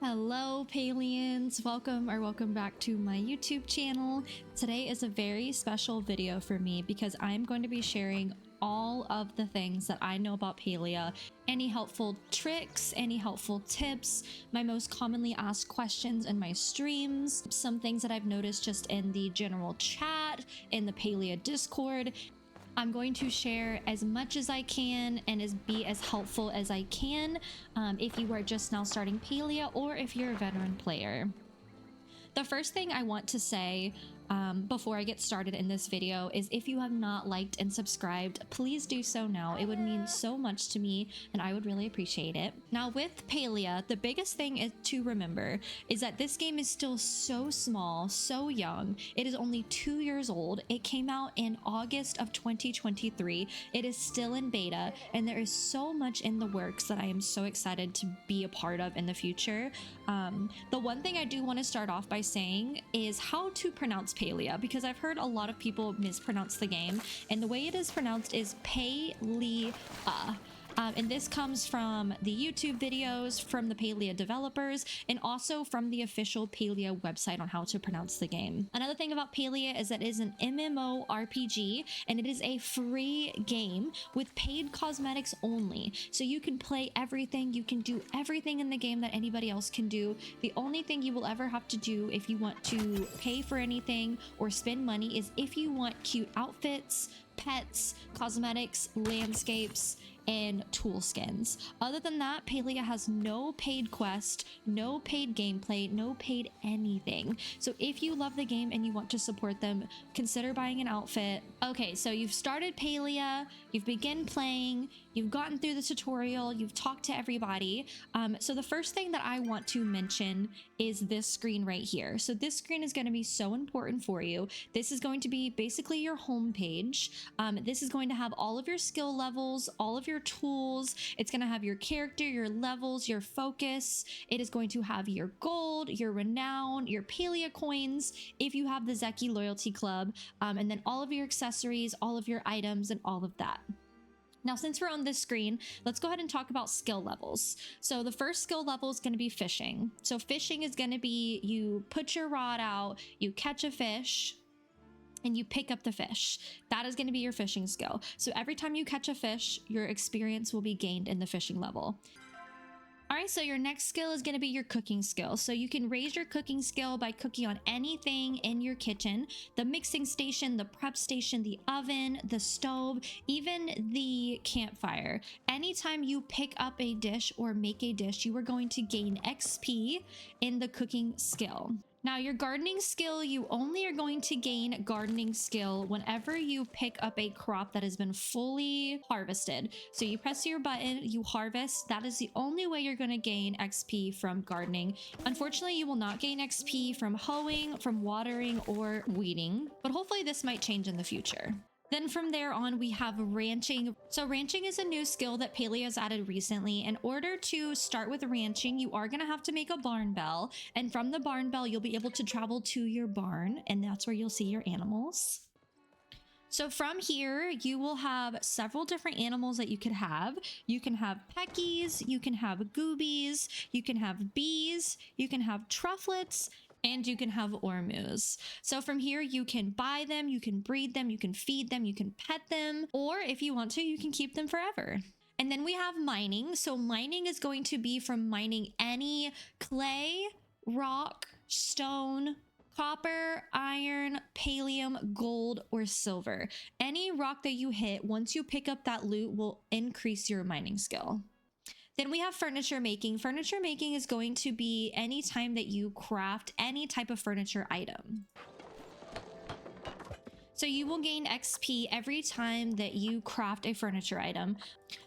Hello Palians, welcome back to my YouTube channel. Today is a very special video for me because I'm going to be sharing all of the things that I know about Palia, any helpful tricks, any helpful tips, my most commonly asked questions in my streams, some things that I've noticed just in the general chat, in the Palia Discord. I'm going to share as much as I can and be as helpful as I can if you are just now starting Palia or if you're a veteran player. The first thing I want to say before I get started in this video is if you have not liked and subscribed, please do so now. It would mean so much to me and I would really appreciate it. Now with Palia, the biggest thing to remember is that this game is still so small, so young. It is only 2 years old. It came out in August of 2023. It is still in beta and there is so much in the works that I am so excited to be a part of in the future. The one thing I do want to start off by saying is how to pronounce Palia, because I've heard a lot of people mispronounce the game, and the way it is pronounced is Palia. And this comes from the YouTube videos, from the Palia developers, and also from the official Palia website on how to pronounce the game. Another thing about Palia is that it is an MMORPG, and it is a free game with paid cosmetics only. So you can play everything, you can do everything in the game that anybody else can do. The only thing you will ever have to do if you want to pay for anything or spend money is if you want cute outfits, pets, cosmetics, landscapes, and tool skins. Other than that, Palia has no paid quest, no paid gameplay, no paid anything. So if you love the game and you want to support them, consider buying an outfit. Okay, so you've started Palia, you've begun playing, you've gotten through the tutorial, you've talked to everybody. So the first thing that I want to mention is this screen right here. So this screen is going to be so important for you. This is going to be basically your home page. This is going to have all of your skill levels, all of your tools. It's going to have your character, your levels, your focus. It is going to have your gold, your renown, your Palia coins if you have the Zeki loyalty club, and then all of your accessories, all of your items, and all of that. Now, since we're on this screen, let's go ahead and talk about skill levels. So the first skill level is going to be fishing. So fishing is going to be you put your rod out, you catch a fish, and you pick up the fish. That is going to be your fishing skill. So every time you catch a fish, your experience will be gained in the fishing level. All right, so your next skill is going to be your cooking skill. So you can raise your cooking skill by cooking on anything in your kitchen, the mixing station, the prep station, the oven, the stove, even the campfire. Anytime you pick up a dish or make a dish, you are going to gain XP in the cooking skill. Now your gardening skill, you only are going to gain gardening skill whenever you pick up a crop that has been fully harvested. So you press your button, you harvest. That is the only way you're going to gain XP from gardening. Unfortunately, you will not gain XP from hoeing, from watering, or weeding, but hopefully this might change in the future. Then from there on, we have ranching. So ranching is a new skill that Palia has added recently. In order to start with ranching, you are going to have to make a barn bell. And from the barn bell, you'll be able to travel to your barn. And that's where you'll see your animals. So from here, you will have several different animals that you could have. You can have peckies, you can have goobies, you can have bees, you can have trufflets, and you can have ormus. So from here, you can buy them, you can breed them, you can feed them, you can pet them, or if you want to, you can keep them forever. And then we have mining. So mining is going to be from mining any clay, rock, stone, copper, iron, pallium, gold, or silver. Any rock that you hit, once you pick up that loot, will increase your mining skill. Then we have furniture making. Furniture making is going to be any time that you craft any type of furniture item. So you will gain XP every time that you craft a furniture item.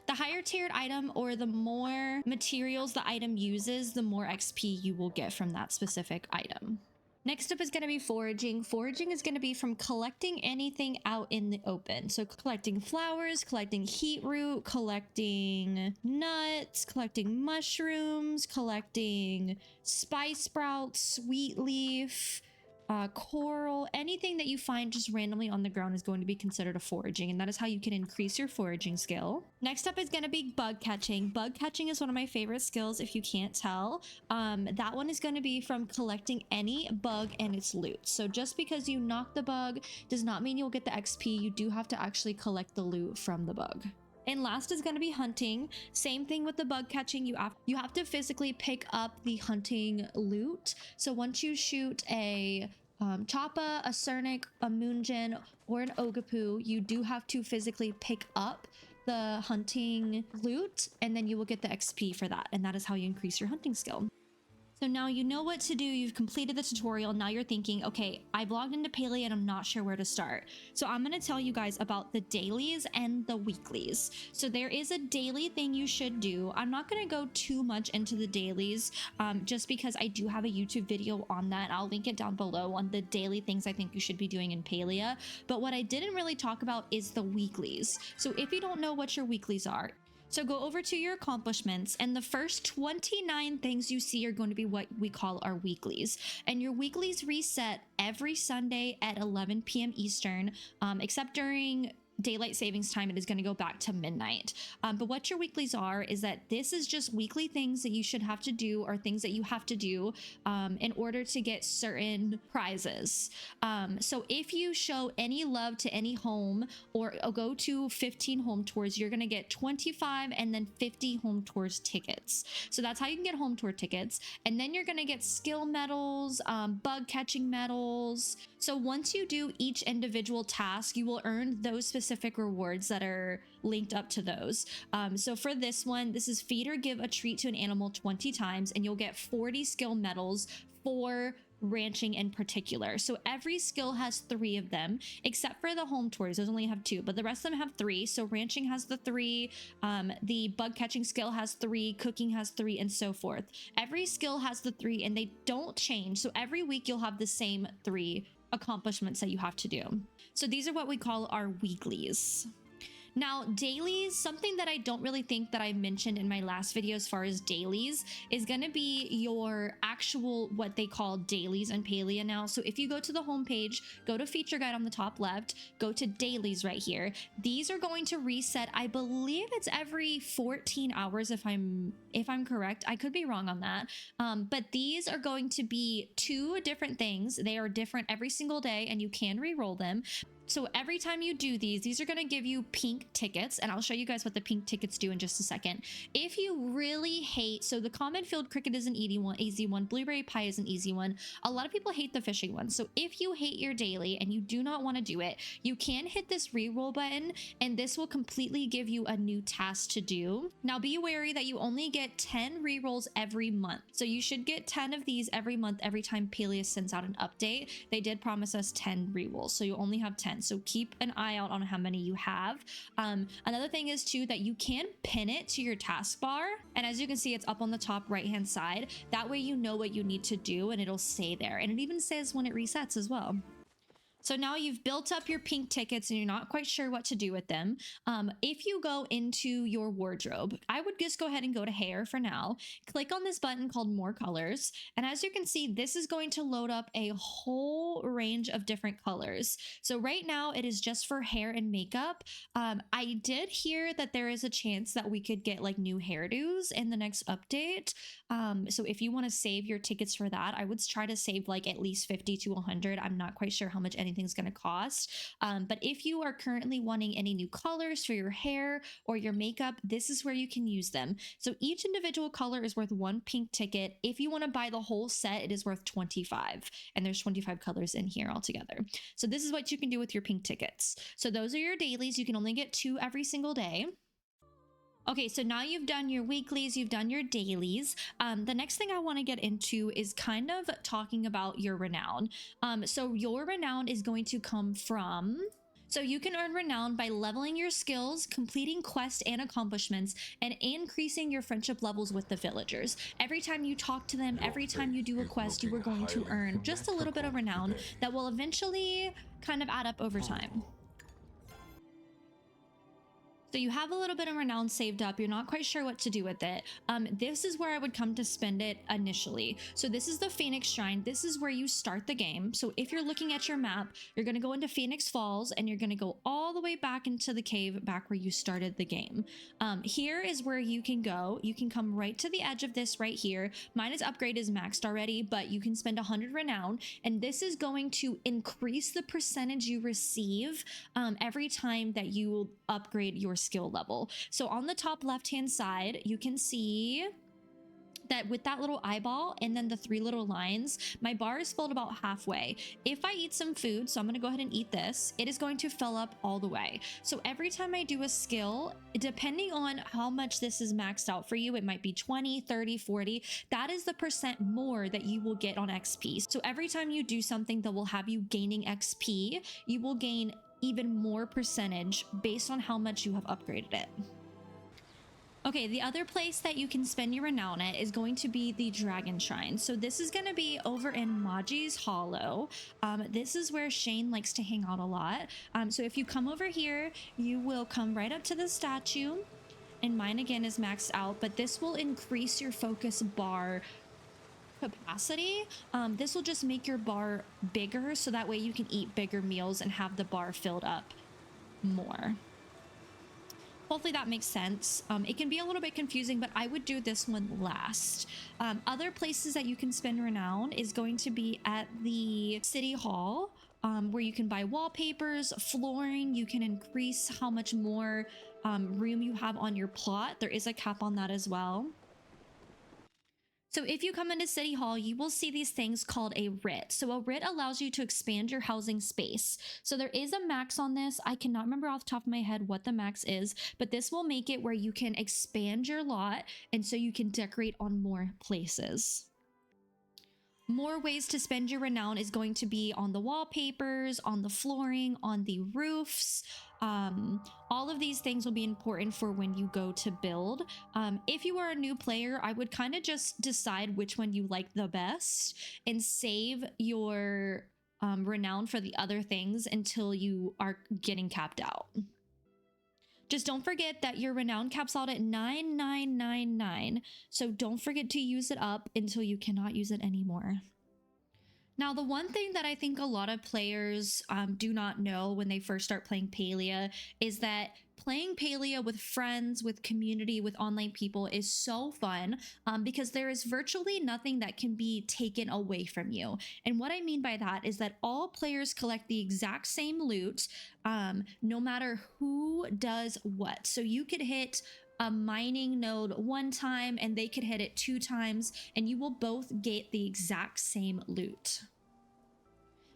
The higher tiered item or the more materials the item uses, the more XP you will get from that specific item. Next up is going to be foraging. Foraging is going to be from collecting anything out in the open. So collecting flowers, collecting heat root, collecting nuts, collecting mushrooms, collecting spice sprouts, sweet leaf, coral, anything that you find just randomly on the ground is going to be considered a foraging, and that is how you can increase your foraging skill. Next up is going to be bug catching. Bug catching is one of my favorite skills, if you can't tell. That one is going to be from collecting any bug and its loot. So just because you knock the bug does not mean you'll get the XP. You do have to actually collect the loot from the bug. And last is going to be hunting. Same thing with the bug catching. You have to physically pick up the hunting loot. So once you shoot a choppa, a cernic, a moonjin, or an ogapu, you do have to physically pick up the hunting loot, and then you will get the XP for that. And that is how you increase your hunting skill. So now you know what to do. You've completed the tutorial. Now you're thinking, okay, I've logged into Palia and I'm not sure where to start. So I'm going to tell you guys about the dailies and the weeklies. So there is a daily thing you should do. I'm not going to go too much into the dailies just because I do have a YouTube video on that. I'll link it down below on the daily things I think you should be doing in Palia. But what I didn't really talk about is the weeklies. So if you don't know what your weeklies are, so go over to your accomplishments, and the first 29 things you see are going to be what we call our weeklies. And your weeklies reset every Sunday at 11 p.m. Eastern, except during daylight savings time, it is going to go back to midnight. But what your weeklies are is that this is just weekly things that you should have to do, or things that you have to do in order to get certain prizes. So if you show any love to any home, or go to 15 home tours, you're going to get 25 and then 50 home tours tickets. So that's how you can get home tour tickets. And then you're going to get skill medals, bug catching medals. So once you do each individual task, you will earn those specific rewards that are linked up to those. So for this one, this is feed or give a treat to an animal 20 times, and you'll get 40 skill medals for ranching in particular. So every skill has 3 of them, except for the home tours. Those only have 2, but the rest of them have 3. So ranching has the 3, the bug catching skill has 3, cooking has 3, and so forth. Every skill has the 3, and they don't change. So every week you'll have the same 3 accomplishments that you have to do. So these are what we call our weeklies. Now, dailies, something that I don't really think that I mentioned in my last video as far as dailies, is going to be your actual, what they call dailies in Palia now. So if you go to the homepage, go to feature guide on the top left, go to dailies right here. These are going to reset, I believe it's every 14 hours if I'm correct. I could be wrong on that. But these are going to be 2 different things. They are different every single day, and you can re-roll them. So every time you do these are going to give you pink tickets, and I'll show you guys what the pink tickets do in just a second. If you really hate, so the common field cricket is an easy one, blueberry pie is an easy one. A lot of people hate the fishing one. So if you hate your daily and you do not want to do it, you can hit this reroll button, and this will completely give you a new task to do. Now be wary that you only get 10 rerolls every month. So you should get 10 of these every month every time Palia sends out an update. They did promise us 10 rerolls, so you only have 10. So keep an eye out on how many you have. Another thing is too that you can pin it to your taskbar, and as you can see, it's up on the top right hand side. That way you know what you need to do, and it'll stay there, and it even says when it resets as well. So now you've built up your pink tickets and you're not quite sure what to do with them. If you go into your wardrobe, I would just go ahead and go to hair for now. Click on this button called more colors. And as you can see, this is going to load up a whole range of different colors. So right now it is just for hair and makeup. I did hear that there is a chance that we could get like new hairdos in the next update. So if you want to save your tickets for that, I would try to save like at least 50 to 100. I'm not quite sure how much anything's going to cost. But if you are currently wanting any new colors for your hair or your makeup, this is where you can use them. So each individual color is worth 1 pink ticket. If you want to buy the whole set, it is worth 25. And there's 25 colors in here altogether. So this is what you can do with your pink tickets. So those are your dailies. You can only get 2 every single day. Okay, so now you've done your weeklies, you've done your dailies. The next thing I want to get into is kind of talking about your renown. So your renown is going to come from... So you can earn renown by leveling your skills, completing quests and accomplishments, and increasing your friendship levels with the villagers. Every time you talk to them, every time you do a quest, you are going to earn just a little bit of renown that will eventually kind of add up over time. So you have a little bit of renown saved up. You're not quite sure what to do with it. This is where I would come to spend it initially. So this is the Phoenix Shrine. This is where you start the game. So if you're looking at your map, you're going to go into Phoenix Falls and you're going to go all the way back into the cave back where you started the game. Here is where you can go. You can come right to the edge of this right here. Mine is upgrade is maxed already, but you can spend 100 renown, and this is going to increase the percentage you receive every time that you upgrade your skill level. So on the top left hand side, you can see that with that little eyeball and then the 3 little lines, my bar is filled about halfway. If I eat some food, so I'm going to go ahead and eat this, it is going to fill up all the way. So every time I do a skill, depending on how much this is maxed out for you, it might be 20, 30, 40. That is the percent more that you will get on XP. So every time you do something that will have you gaining XP, you will gain even more percentage based on how much you have upgraded it. Okay, the other place that you can spend your renown at is going to be the Dragon Shrine. So this is going to be over in Maji's Hollow. This is where Shane likes to hang out a lot. So if you come over here, you will come right up to the statue. And mine again is maxed out, but this will increase your focus bar capacity. This will just make your bar bigger, so that way you can eat bigger meals and have the bar filled up more. Hopefully that makes sense. It can be a little bit confusing, but I would do this one last. Other places that you can spend renown is going to be at the City Hall, where you can buy wallpapers, flooring. You can increase how much more room you have on your plot. There is a cap on that as well. So if you come into City Hall, you will see these things called a writ. So a writ allows you to expand your housing space. So there is a max on this. I cannot remember off the top of my head what the max is, but this will make it where you can expand your lot, and so you can decorate on more places. More ways to spend your renown is going to be on the wallpapers, on the flooring, on the roofs. All of these things will be important for when you go to build. If you are a new player, I would kind of just decide which one you like the best and save your renown for the other things until you are getting capped out. Just don't forget that your renown caps out at 9999. So don't forget to use it up until you cannot use it anymore. Now, the one thing that I think a lot of players do not know when they first start playing Palia is that playing Palia with friends, with community, with online people is so fun because there is virtually nothing that can be taken away from you. And what I mean by that is that all players collect the exact same loot, no matter who does what. So you could hit a mining node 1 time and they could hit it 2 times, and you will both get the exact same loot.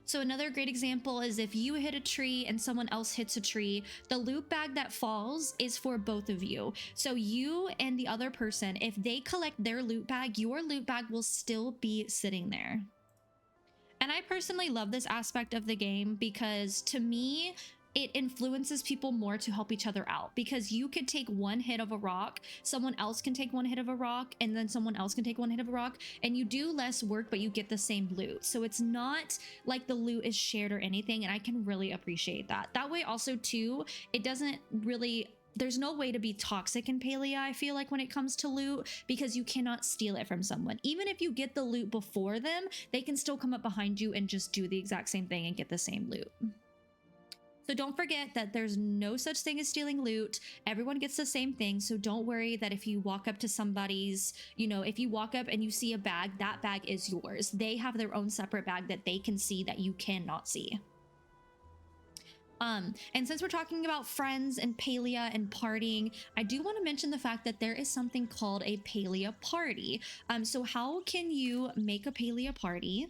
So another great example is if you hit a tree and someone else hits a tree, the loot bag that falls is for both of you. So you and the other person, if they collect their loot bag, your loot bag will still be sitting there. And I personally love this aspect of the game because to me, it influences people more to help each other out, because you could take 1 hit of a rock, someone else can take 1 hit of a rock, and then someone else can take 1 hit of a rock, and you do less work, but you get the same loot. So it's not like the loot is shared or anything, and I can really appreciate that. That way also too, it doesn't really, there's no way to be toxic in Palia, I feel like, when it comes to loot, because you cannot steal it from someone. Even if you get the loot before them, they can still come up behind you and just do the exact same thing and get the same loot. So don't forget that there's no such thing as stealing loot. Everyone gets the same thing. So don't worry that if you walk up to somebody's, if you walk up and you see a bag, that bag is yours. They have their own separate bag that they can see that you cannot see. And since we're talking about friends and Palia and partying, I do want to mention the fact that there is something called a Palia party. So how can you make a Palia party?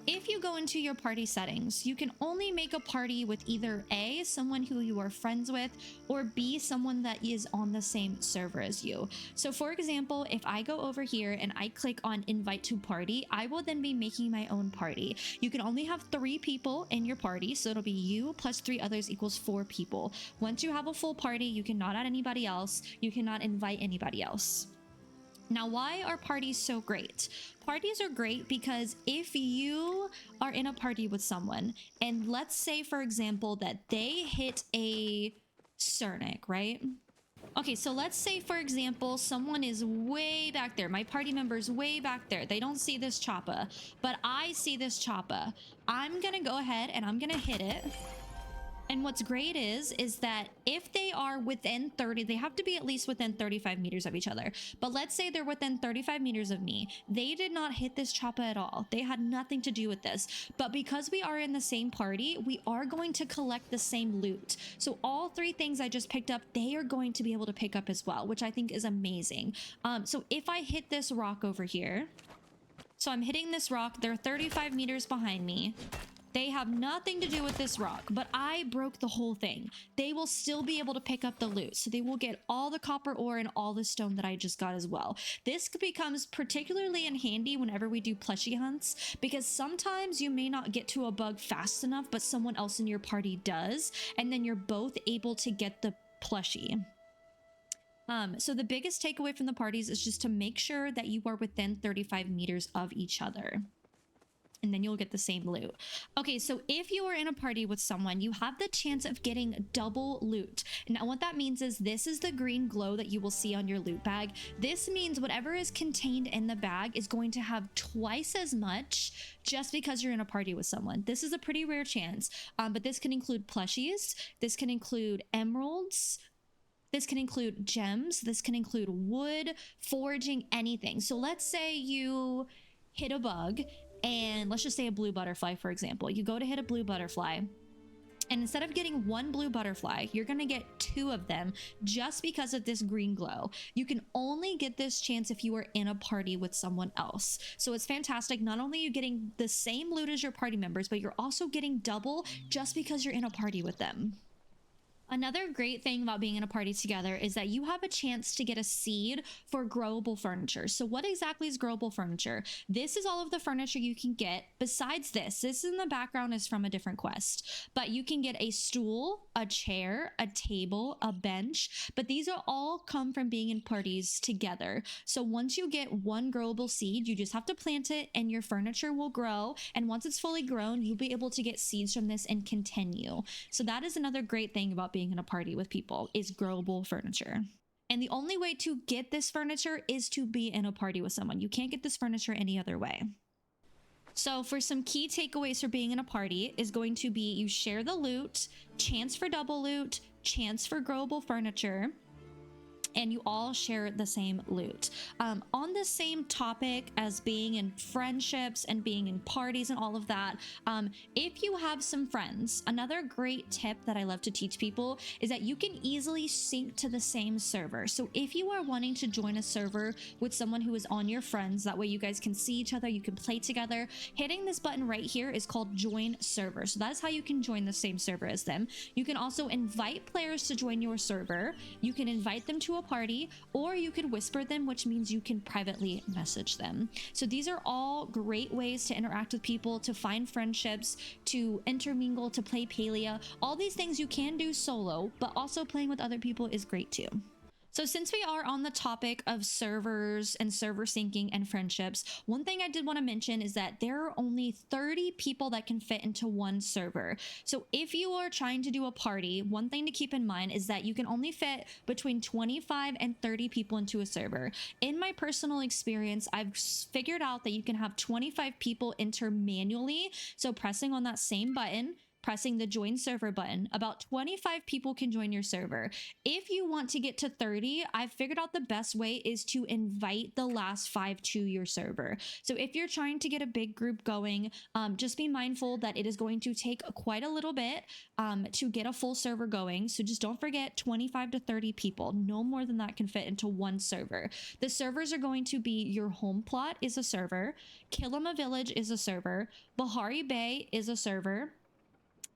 If you go into your party settings, you can only make a party with either A, someone who you are friends with, or B, someone that is on the same server as you. So for example, if I go over here and I click on invite to party, I will then be making my own party. You can only have 3 people in your party, so it'll be you plus 3 others equals 4 people. Once you have a full party, you cannot add anybody else. You cannot invite anybody else. Now, why are parties so great? Parties are great because if you are in a party with someone, and let's say, for example, that they hit a Cernic, right? Okay, so let's say, for example, someone is way back there. My party member's way back there. They don't see this choppa, but I see this choppa. I'm gonna go ahead and I'm gonna hit it. And what's great is that if they are within 30, they have to be at least within 35 meters of each other. But let's say they're within 35 meters of me. They did not hit this choppa at all. They had nothing to do with this. But because we are in the same party, we are going to collect the same loot. So all three things I just picked up, they are going to be able to pick up as well, which I think is amazing. So if I hit this rock over here, so I'm hitting this rock, they're 35 meters behind me. They have nothing to do with this rock, but I broke the whole thing. They will still be able to pick up the loot. So they will get all the copper ore and all the stone that I just got as well. This becomes particularly in handy whenever we do plushie hunts, because sometimes you may not get to a bug fast enough, but someone else in your party does. And then you're both able to get the plushie. So the biggest takeaway from the parties is just to make sure that you are within 35 meters of each other. And then you'll get the same loot. Okay, so if you are in a party with someone, you have the chance of getting double loot. Now what that means is this is the green glow that you will see on your loot bag. This means whatever is contained in the bag is going to have twice as much just because you're in a party with someone. This is a pretty rare chance, but this can include plushies, this can include emeralds, this can include gems, this can include wood, foraging, anything. So let's say you hit a bug, and let's just say a blue butterfly, for example. You go to hit a blue butterfly, and instead of getting one blue butterfly, you're gonna get two of them just because of this green glow. You can only get this chance if you are in a party with someone else. So it's fantastic. Not only are you getting the same loot as your party members, but you're also getting double just because you're in a party with them. Another great thing about being in a party together is that you have a chance to get a seed for growable furniture. So what exactly is growable furniture? This is all of the furniture you can get. Besides this in the background is from a different quest, but you can get a stool, a chair, a table, a bench, but these are all come from being in parties together. So once you get one growable seed, you just have to plant it and your furniture will grow. And once it's fully grown, you'll be able to get seeds from this and continue. So that is another great thing about being in a party with people, is growable furniture. And the only way to get this furniture is to be in a party with someone. You can't get this furniture any other way. So for some key takeaways for being in a party is going to be you share the loot, chance for double loot, chance for growable furniture, and you all share the same loot. On the same topic as being in friendships and being in parties and all of that, if you have some friends, another great tip that I love to teach people is that you can easily sync to the same server. So if you are wanting to join a server with someone who is on your friends, that way you guys can see each other, you can play together, hitting this button right here is called join server. So that's how you can join the same server as them. You can also invite players to join your server. You can invite them to a party, or you could whisper them, which means you can privately message them. So these are all great ways to interact with people, to find friendships, to intermingle, to play Palia. All these things you can do solo, but also playing with other people is great too. So since we are on the topic of servers and server syncing and friendships, one thing I did want to mention is that there are only 30 people that can fit into one server. So if you are trying to do a party, one thing to keep in mind is that you can only fit between 25 and 30 people into a server. In my personal experience, I've figured out that you can have 25 people enter manually. So pressing on that same button, pressing the join server button, about 25 people can join your server. If you want to get to 30, I've figured out the best way is to invite the last 5 to your server. So if you're trying to get a big group going, just be mindful that it is going to take quite a little bit to get a full server going. So just don't forget 25 to 30 people. No more than that can fit into one server. The servers are going to be your home plot is a server, Kilima Village is a server, Bahari Bay is a server,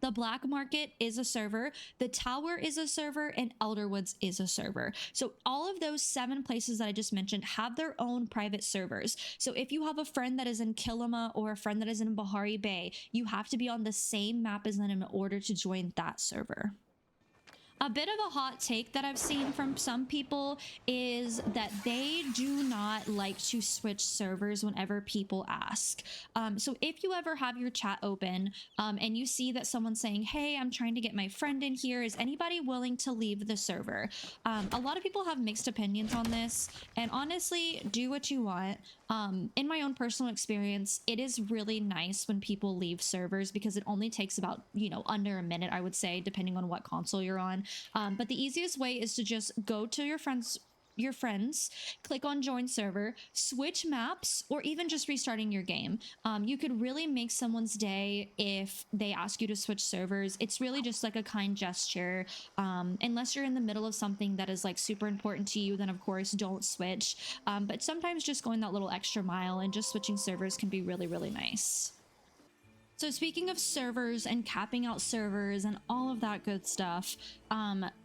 the Black Market is a server, the Tower is a server, and Elderwoods is a server. So all of those 7 places that I just mentioned have their own private servers. So if you have a friend that is in Kilima or a friend that is in Bahari Bay, you have to be on the same map as them in order to join that server. A bit of a hot take that I've seen from some people is that they do not like to switch servers whenever people ask. So if you ever have your chat open and you see that someone's saying, hey, I'm trying to get my friend in here, is anybody willing to leave the server? A lot of people have mixed opinions on this, and honestly, do what you want. In my own personal experience, it is really nice when people leave servers because it only takes about, you know, under a minute, I would say, depending on what console you're on. But the easiest way is to just go to your friends, click on join server, switch maps, or even just restarting your game. You could really make someone's day if they ask you to switch servers. It's really just like a kind gesture. Unless you're in the middle of something that is like super important to you, then of course don't switch. But sometimes just going that little extra mile and just switching servers can be really, really nice. So speaking of servers and capping out servers and all of that good stuff,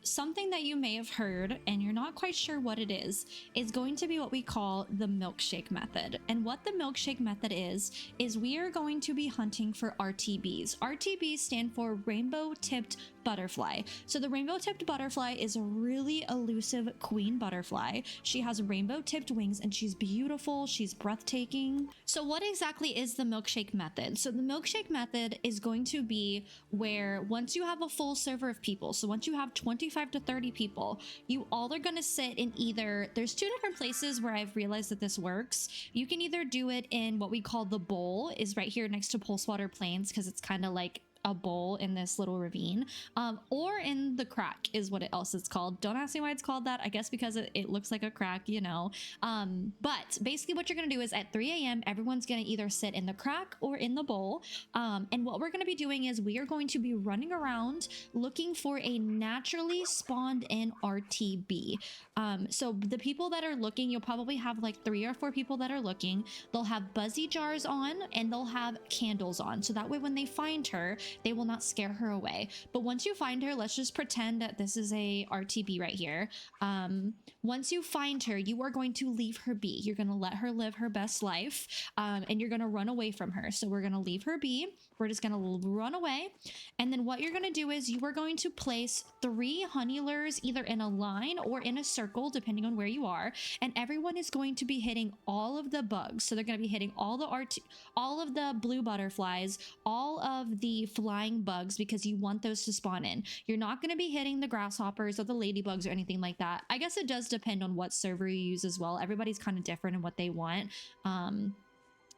something that you may have heard and you're not quite sure what it is going to be what we call the milkshake method. And what the milkshake method is we are going to be hunting for RTBs. RTBs stand for rainbow tipped butterfly. So the rainbow tipped butterfly is a really elusive queen butterfly. She has rainbow tipped wings and she's beautiful. She's breathtaking. So what exactly is the milkshake method? So the milkshake method is going to be where once you have a full server of people, so once you have 25 to 30 people, you all are going to sit in either, there's two different places where I've realized that this works. You can either do it in what we call the bowl, is right here next to Pulsewater Plains, because it's kind of like a bowl in this little ravine, or in the crack is what else it's called. Don't ask me why it's called that. I guess because it looks like a crack, you know. But basically what you're gonna do is at 3 a.m. everyone's gonna either sit in the crack or in the bowl, and what we're gonna be doing is we are going to be running around looking for a naturally spawned in RTB. So the people that are looking, you'll probably have like 3 or 4 people that are looking. They'll have buzzy jars on and they'll have candles on, so that way when they find her, they will not scare her away. But once you find her, let's just pretend that this is a RTB right here. Once you find her, you are going to leave her be. You're going to let her live her best life, and you're going to run away from her. So we're going to leave her be. We're just going to run away. And then what you're going to do is you are going to place 3 honey lures either in a line or in a circle, depending on where you are. And everyone is going to be hitting all of the bugs. So they're going to be hitting all of the blue butterflies, all of the flying bugs, because you want those to spawn in. You're not going to be hitting the grasshoppers or the ladybugs or anything like that. I guess it does depend on what server you use as well. Everybody's kind of different in what they want.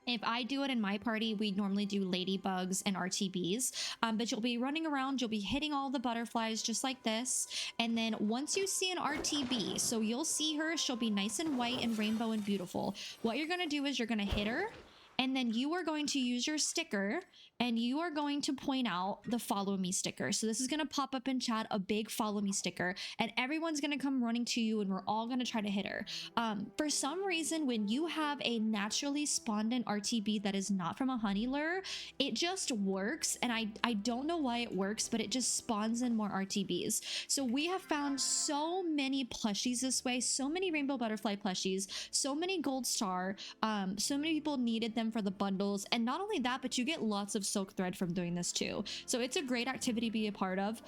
If I do it in my party, we normally do ladybugs and RTBs, but you'll be running around, you'll be hitting all the butterflies just like this. And then once you see an RTB, so you'll see her, she'll be nice and white and rainbow and beautiful. What you're going to do is you're going to hit her, and then you are going to use your sticker and you are going to point out the follow me sticker. So this is going to pop up in chat, a big follow me sticker, and everyone's going to come running to you and we're all going to try to hit her. For some reason, when you have a naturally spawned in RTB that is not from a honey lure, it just works. And I don't know why it works, but it just spawns in more RTBs. So we have found so many plushies this way, so many rainbow butterfly plushies, so many gold star, so many people needed them for the bundles. And not only that, but you get lots of silk thread from doing this too. So it's a great activity to be a part of.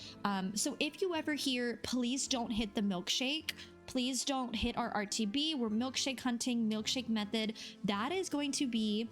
So if you ever hear, please don't hit the milkshake, please don't hit our RTB, we're milkshake hunting, milkshake method, that is going to be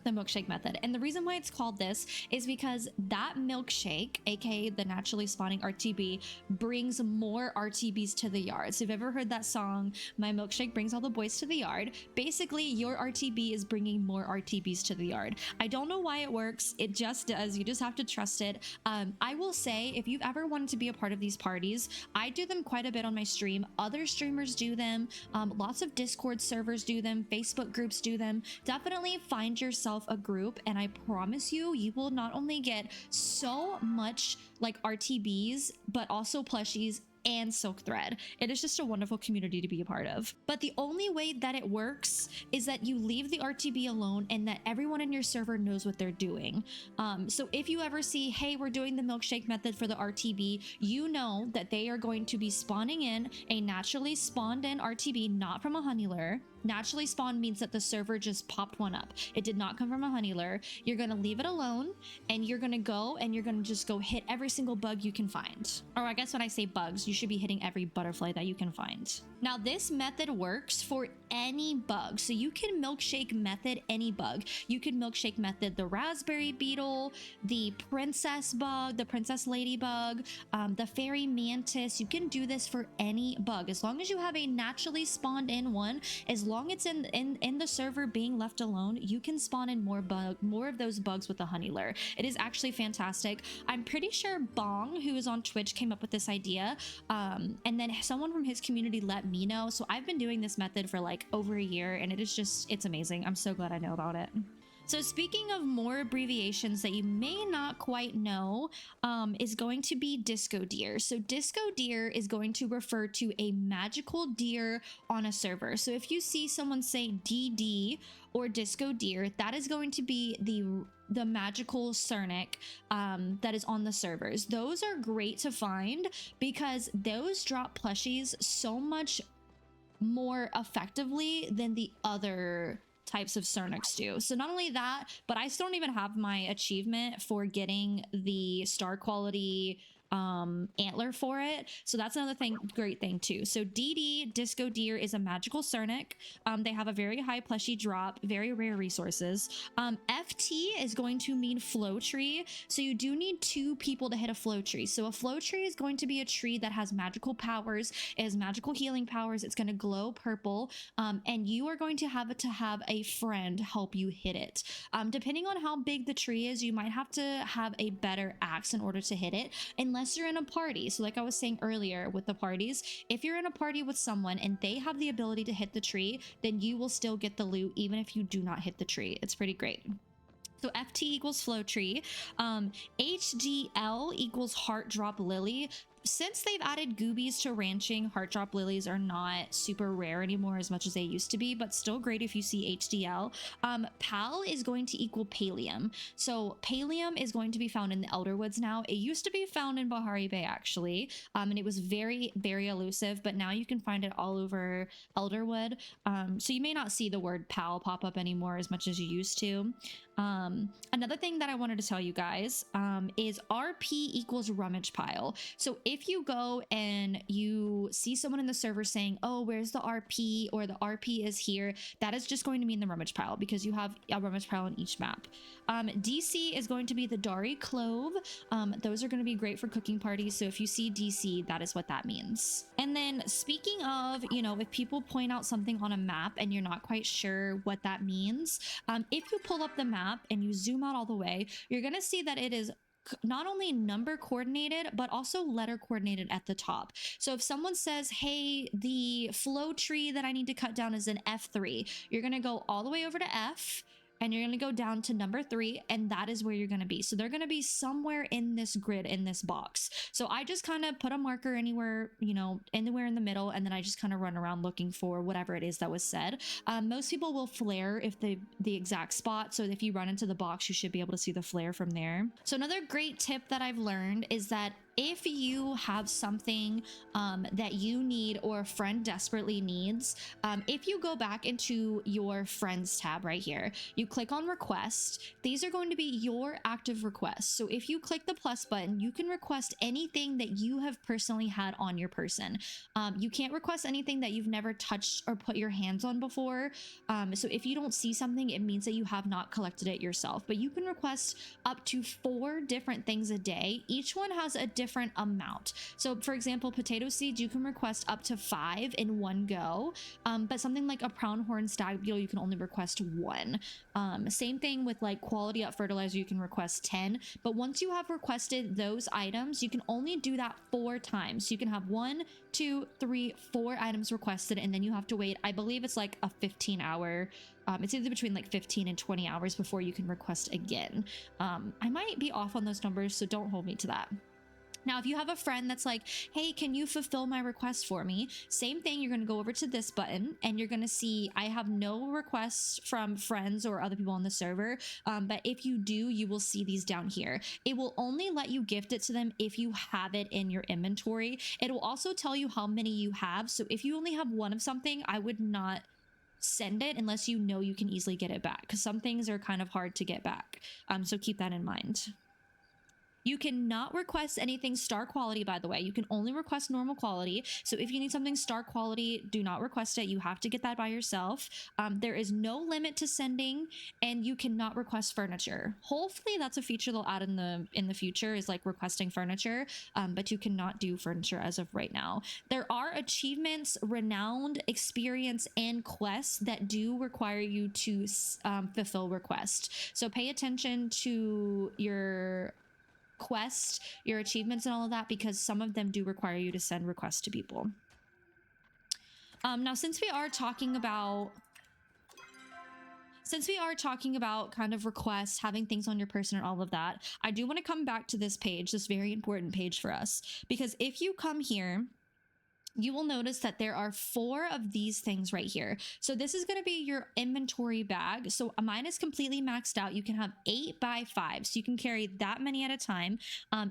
the milkshake method. And the reason why it's called this is because that milkshake, aka the naturally spawning RTB, brings more RTBs to the yard. So if you've ever heard that song, My Milkshake Brings All the Boys to the Yard, basically your RTB is bringing more RTBs to the yard. I don't know why it works, it just does. You just have to trust it. I will say, if you've ever wanted to be a part of these parties, I do them quite a bit on my stream. Other streamers do them. Lots of Discord servers do them. Facebook groups do them. Definitely find yourself a group, and I promise you, you will not only get so much like RTBs, but also plushies and silk thread. It is just a wonderful community to be a part of. But the only way that it works is that you leave the RTB alone and that everyone in your server knows what they're doing. So if you ever see, hey, we're doing the milkshake method for the RTB, you know that they are going to be spawning in a naturally spawned in RTB, not from a honey lure. Naturally spawned means that the server just popped one up. It did not come from a honey lure. You're going to leave it alone and you're going to go and you're going to just go hit every single bug you can find. Or I guess when I say bugs, you should be hitting every butterfly that you can find. Now this method works for any bug. So you can milkshake method any bug. You can milkshake method the raspberry beetle, the princess bug, the princess ladybug, the fairy mantis. You can do this for any bug as long as you have a naturally spawned in one. As long as it's in the server being left alone, you can spawn in more of those bugs with the honey lure. It is actually fantastic. I'm pretty sure Bong, who is on Twitch, came up with this idea, and then someone from his community let me know. So I've been doing this method for like over a year, and it's amazing. I'm so glad I know about it. So speaking of more abbreviations that you may not quite know, is going to be disco deer. So disco deer is going to refer to a magical deer on a server. So if you see someone say DD or disco deer, that is going to be the magical Cernic that is on the servers. Those are great to find because those drop plushies so much more effectively than the other types of Cernics do. So not only that, but I still don't even have my achievement for getting the star quality antler for it. So that's another great thing too. So DD disco deer is a magical Cernic. They have a very high plushie drop, very rare resources. FT is going to mean flow tree. So you do need 2 people to hit a flow tree. So a flow tree is going to be a tree that has magical powers. It has magical healing powers. It's going to glow purple. And you are going to have a friend help you hit it. Depending on how big the tree is, you might have to have a better axe in order to hit it, unless you're in a party. So like I was saying earlier with the parties, if you're in a party with someone and they have the ability to hit the tree, then you will still get the loot even if you do not hit the tree. It's pretty great. So FT equals flow tree. HDL equals heart drop lily. Since they've added goobies to ranching, heart drop lilies are not super rare anymore as much as they used to be, but still great if you see HDL. Pal is going to equal pallium. So pallium is going to be found in the elderwoods now. It used to be found in Bahari Bay actually, and it was very, very elusive, but now you can find it all over elderwood. So you may not see the word pal pop up anymore as much as you used to. Another thing that I wanted to tell you guys is RP equals rummage pile. So if you go and you see someone in the server saying, oh, where's the RP, or the RP is here, that is just going to mean the rummage pile because you have a rummage pile on each map. DC is going to be the Dari clove. Those are going to be great for cooking parties. So if you see DC, that is what that means. And then speaking of, you know, if people point out something on a map and you're not quite sure what that means, if you pull up the map and you zoom out all the way, you're going to see that it is not only number coordinated, but also letter coordinated at the top. So if someone says, hey, the flow tree that I need to cut down is an F3, you're going to go all the way over to F, and you're going to go down to number 3, and that is where you're going to be. So they're going to be somewhere in this grid, in this box. So I just kind of put a marker anywhere, you know, anywhere in the middle, and then I just kind of run around looking for whatever it is that was said. Most people will flare if the exact spot. So if you run into the box, you should be able to see the flare from there. So another great tip that I've learned is that if you have something that you need or a friend desperately needs, if you go back into your friends tab right here, you click on request, these are going to be your active requests. So if you click the plus button, you can request anything that you have personally had on your person. You can't request anything that you've never touched or put your hands on before. So if you don't see something, it means that you have not collected it yourself, but you can request up to 4 different things a day. Each one has a different amount. So for example, potato seeds, you can request up to 5 in one go, but something like a pronghorn stag beetle, you can only request 1. Same thing with like quality up fertilizer, you can request 10, but once you have requested those items, you can only do that 4 times. So you can have 1, 2, 3, 4 items requested, and then you have to wait, I believe it's like a 15-hour, it's either between like 15 and 20 hours before you can request again. I might be off on those numbers, so don't hold me to that. Now, if you have a friend that's like, hey, can you fulfill my request for me? Same thing, you're going to go over to this button and you're going to see I have no requests from friends or other people on the server. But if you do, you will see these down here. It will only let you gift it to them if you have it in your inventory. It will also tell you how many you have. So if you only have one of something, I would not send it unless you know you can easily get it back, because some things are kind of hard to get back. So keep that in mind. You cannot request anything star quality, by the way. You can only request normal quality. So if you need something star quality, do not request it. You have to get that by yourself. There is no limit to sending, and you cannot request furniture. Hopefully that's a feature they'll add in the future, is like requesting furniture, but you cannot do furniture as of right now. There are achievements, renowned, experience, and quests that do require you to fulfill requests. So pay attention to your quest, your achievements, and all of that, because some of them do require you to send requests to people. Now, since we are talking about kind of requests, having things on your person and all of that, I do want to come back to this page, this very important page for us, because if you come here, you will notice that there are 4 of these things right here. So this is going to be your inventory bag. So mine is completely maxed out. You can have 8 by 5, so you can carry that many at a time.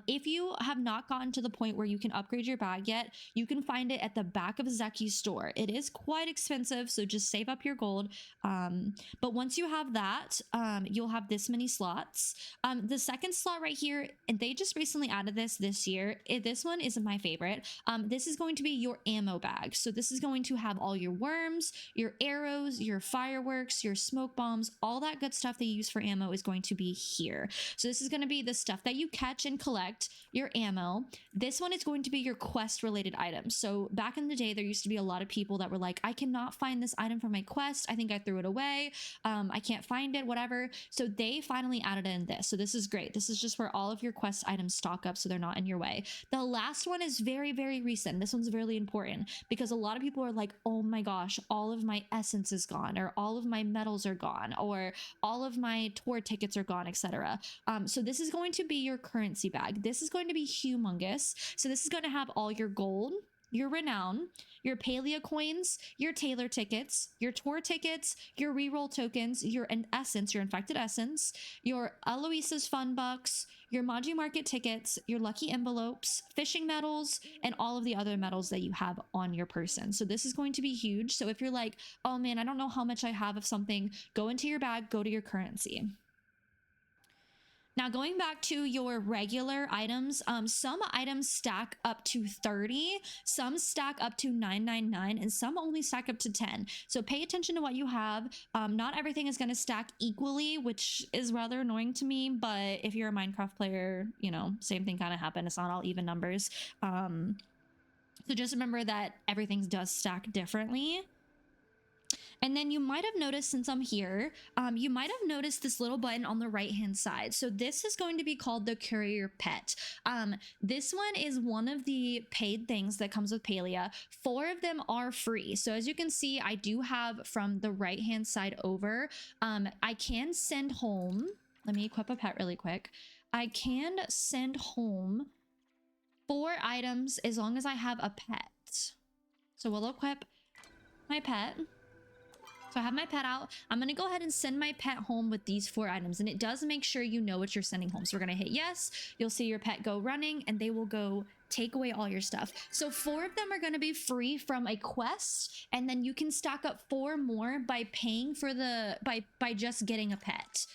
If you have not gotten to the point where you can upgrade your bag yet, you can find it at the back of Zeki's store. It is quite expensive, so just save up your gold. But once you have that, you'll have this many slots. The second slot right here, and they just recently added this year. This one is my favorite. This is going to be your ammo bag. So this is going to have all your worms, your arrows, your fireworks, your smoke bombs, all that good stuff they use for ammo is going to be here. So this is going to be the stuff that you catch and collect, your ammo. This one is going to be your quest related items. So back in the day, there used to be a lot of people that were like, I cannot find this item for my quest. I think I threw it away. I can't find it, whatever. So they finally added in this. So this is great. This is just where all of your quest items stock up, so they're not in your way. The last one is very, very recent. This one's really important because a lot of people are like, oh my gosh, all of my essence is gone, or all of my medals are gone, or all of my tour tickets are gone, etc. So this is going to be your currency bag. This is going to be humongous. So this is going to have all your gold, your renown, your Palia coins, your tailor tickets, your tour tickets, your reroll tokens, your essence, your infected essence, your Eloisa's fun bucks, your Maji Market tickets, your lucky envelopes, fishing medals, and all of the other medals that you have on your person. So this is going to be huge. So if you're like, oh man, I don't know how much I have of something, go into your bag, go to your currency. Now, going back to your regular items, some items stack up to 30, some stack up to 999, and some only stack up to 10. So pay attention to what you have. Not everything is going to stack equally, which is rather annoying to me, but if you're a Minecraft player, you know, same thing kind of happened. It's not all even numbers. So just remember that everything does stack differently. And then you might have noticed, since I'm here, you might have noticed this little button on the right hand side. So this is going to be called the courier pet. This one is one of the paid things that comes with Palia. 4 of them are free. So as you can see, I do have from the right hand side over, I can send home. Let me equip a pet really quick. I can send home 4 items as long as I have a pet. So we'll equip my pet. So I have my pet out. I'm going to go ahead and send my pet home with these 4 items. And it does make sure you know what you're sending home. So we're going to hit yes. You'll see your pet go running and they will go take away all your stuff. So 4 of them are going to be free from a quest. And then you can stack up 4 more by paying for the, by just getting a pet.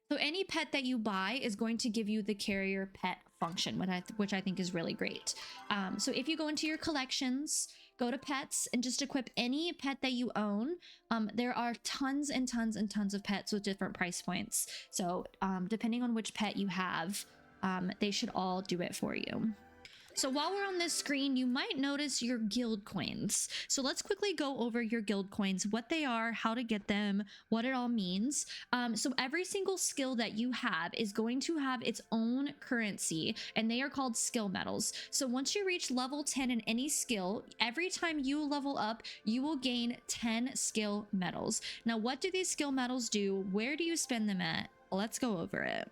So any pet that you buy is going to give you the carrier pet function, which I think is really great. So if you go into your collections, go to pets and just equip any pet that you own. There are tons and tons and tons of pets with different price points. So depending on which pet you have, they should all do it for you. So while we're on this screen, you might notice your guild coins. So let's quickly go over your guild coins, what they are, how to get them, what it all means. So every single skill that you have is going to have its own currency, and they are called skill medals. So once you reach level 10 in any skill, every time you level up, you will gain 10 skill medals. Now, what do these skill medals do? Where do you spend them at? Let's go over it.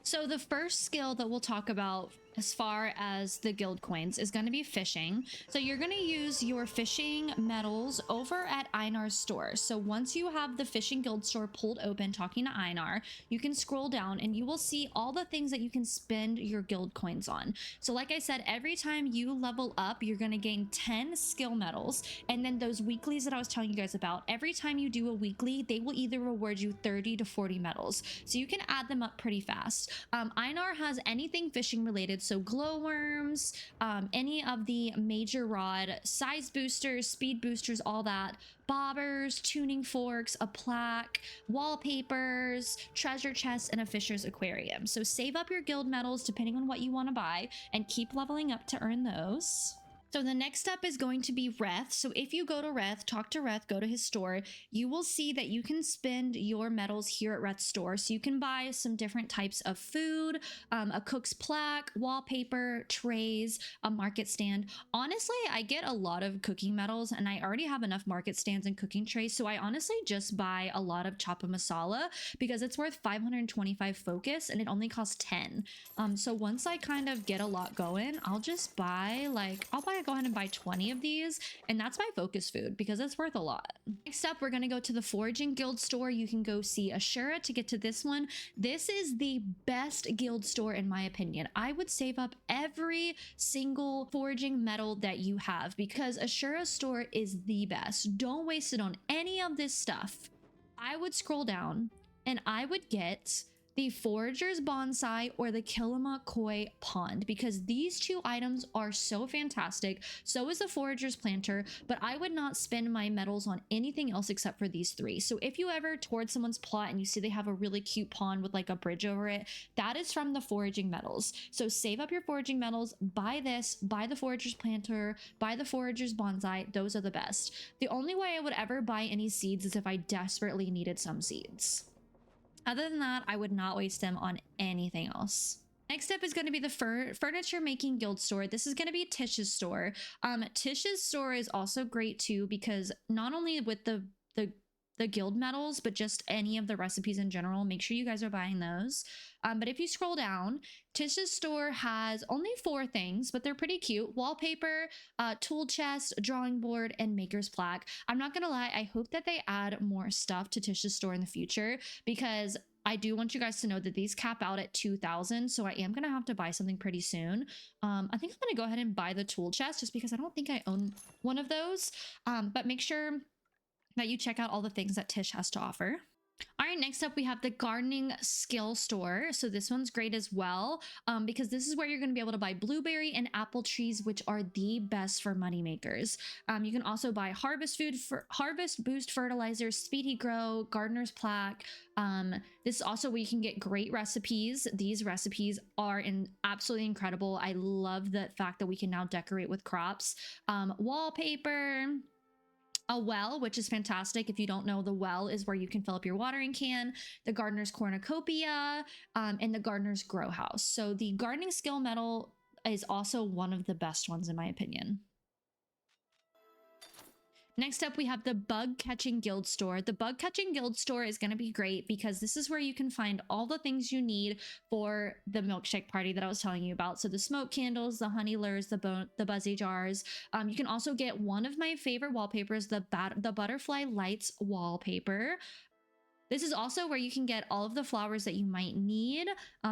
So the first skill that we'll talk about as far as the guild coins is going to be fishing. So you're going to use your fishing medals over at Einar's store. So once you have the fishing guild store pulled open talking to Einar, you can scroll down and you will see all the things that you can spend your guild coins on. So like I said, every time you level up, you're going to gain 10 skill medals. And then those weeklies that I was telling you guys about, every time you do a weekly, they will either reward you 30 to 40 medals. So you can add them up pretty fast. Einar has anything fishing related. So glowworms, any of the major rod, size boosters, speed boosters, all that, bobbers, tuning forks, a plaque, wallpapers, treasure chests, and a fisher's aquarium. So save up your guild medals depending on what you want to buy and keep leveling up to earn those. So the next step is going to be Reth. So if you go to Reth, talk to Reth, go to his store, you will see that you can spend your medals here at Reth's store. So you can buy some different types of food, a cook's plaque, wallpaper, trays, a market stand. Honestly, I get a lot of cooking medals and I already have enough market stands and cooking trays. So I honestly just buy a lot of chapa masala because it's worth 525 focus and it only costs 10. So once I kind of get a lot going, I'll just buy go ahead and buy 20 of these, and that's my focus food because it's worth a lot. Next up, we're going to go to the foraging guild store. You can go see Ashura to get to this one. This is the best guild store in my opinion. I would save up every single foraging medal that you have because Ashura's store is the best. Don't waste it on any of this stuff. I would scroll down and I would get the Forager's Bonsai or the Kilima Koi Pond because these two items are so fantastic. So is the Forager's Planter, but I would not spend my medals on anything else except for these three. So if you ever toured someone's plot and you see they have a really cute pond with like a bridge over it, that is from the foraging medals. So save up your foraging medals, buy this, buy the Forager's Planter, buy the Forager's Bonsai. Those are the best. The only way I would ever buy any seeds is if I desperately needed some seeds. Other than that, I would not waste them on anything else. Next up is going to be the furniture making guild store. This is going to be Tish's store. Tish's store is also great too because not only with the guild medals, but just any of the recipes in general, make sure you guys are buying those. But if you scroll down, Tish's store has only 4 things, but they're pretty cute. Wallpaper, tool chest, drawing board, and maker's plaque. I'm not gonna lie, I hope that they add more stuff to Tish's store in the future because I do want you guys to know that these cap out at 2,000, so I am gonna have to buy something pretty soon. I think I'm gonna go ahead and buy the tool chest just because I don't think I own one of those. But make sure that you check out all the things that Tish has to offer. All right, next up we have the gardening skill store. So this one's great as well because this is where you're going to be able to buy blueberry and apple trees, which are the best for money makers. You can also buy harvest boost fertilizer, speedy grow, gardener's plaque. This is also where you can get great recipes. These recipes are absolutely incredible. I love the fact that we can now decorate with crops. Wallpaper, a well, which is fantastic. If you don't know, the well is where you can fill up your watering can, the gardener's cornucopia, and the gardener's grow house. So the gardening skill medal is also one of the best ones in my opinion. Next up, we have the bug catching guild store. The bug catching guild store is going to be great because this is where you can find all the things you need for the milkshake party that I was telling you about. So the smoke candles, the honey lures, the buzzy jars. You can also get one of my favorite wallpapers, the butterfly lights wallpaper. This is also where you can get all of the flowers that you might need,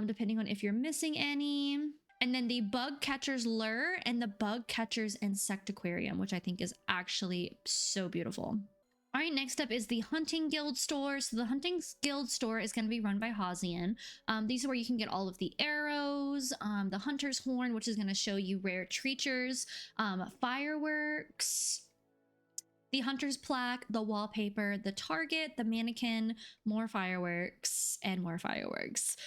depending on if you're missing any. And then the bug catcher's lure and the bug catcher's insect aquarium, which I think is actually so beautiful. All right, next up is the hunting guild store. So the hunting guild store is going to be run by Hazian. These are where you can get all of the arrows, the hunter's horn, which is going to show you rare treasures, fireworks, the hunter's plaque, the wallpaper, the target, the mannequin, more fireworks, and more fireworks.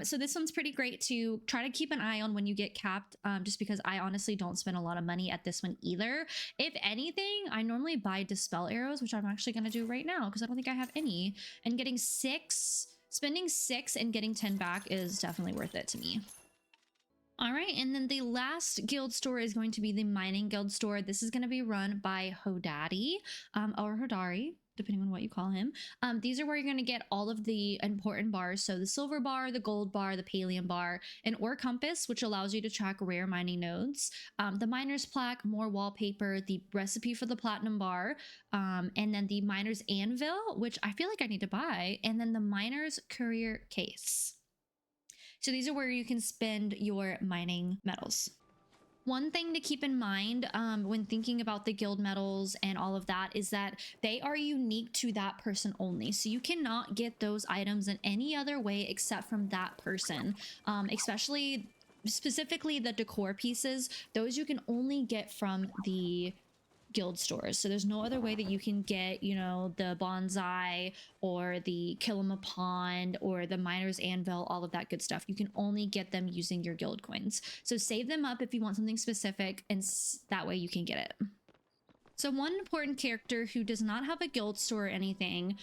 So this one's pretty great to try to keep an eye on when you get capped, just because I honestly don't spend a lot of money at this one either. If anything, I normally buy dispel arrows, which I'm actually going to do right now because I don't think I have any. And spending 6 and getting 10 back is definitely worth it to me. All right, and then the last guild store is going to be the mining guild store. This is going to be run by Hodari, or Hodari. depending on what you call him. These are where you're going to get all of the important bars. So the silver bar, the gold bar, the Palium bar, an ore compass, which allows you to track rare mining nodes, the miner's plaque, more wallpaper, the recipe for the platinum bar, and then the miner's anvil, which I feel like I need to buy, and then the miner's courier case. So these are where you can spend your mining metals. One thing to keep in mind when thinking about the guild medals and all of that is that they are unique to that person only. So you cannot get those items in any other way except from that person, specifically the decor pieces. Those you can only get from the guild stores. So there's no other way that you can get, you know, the bonsai or the Kilima pond or the miner's anvil, all of that good stuff. You can only get them using your guild coins. So save them up if you want something specific, and that way you can get it. So one important character who does not have a guild store or anything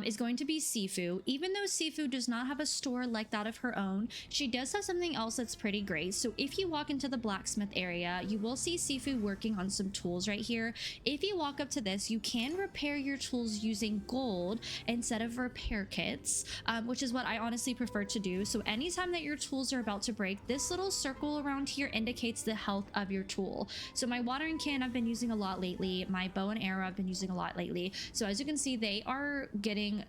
is going to be Sifuu. Even though Sifuu does not have a store like that of her own, she does have something else that's pretty great. So if you walk into the blacksmith area, you will see Sifuu working on some tools right here. If you walk up to this, you can repair your tools using gold instead of repair kits, which is what I honestly prefer to do. So anytime that your tools are about to break, this little circle around here indicates the health of your tool. So my watering can I've been using a lot lately. My bow and arrow I've been using a lot lately. So as you can see, they are getting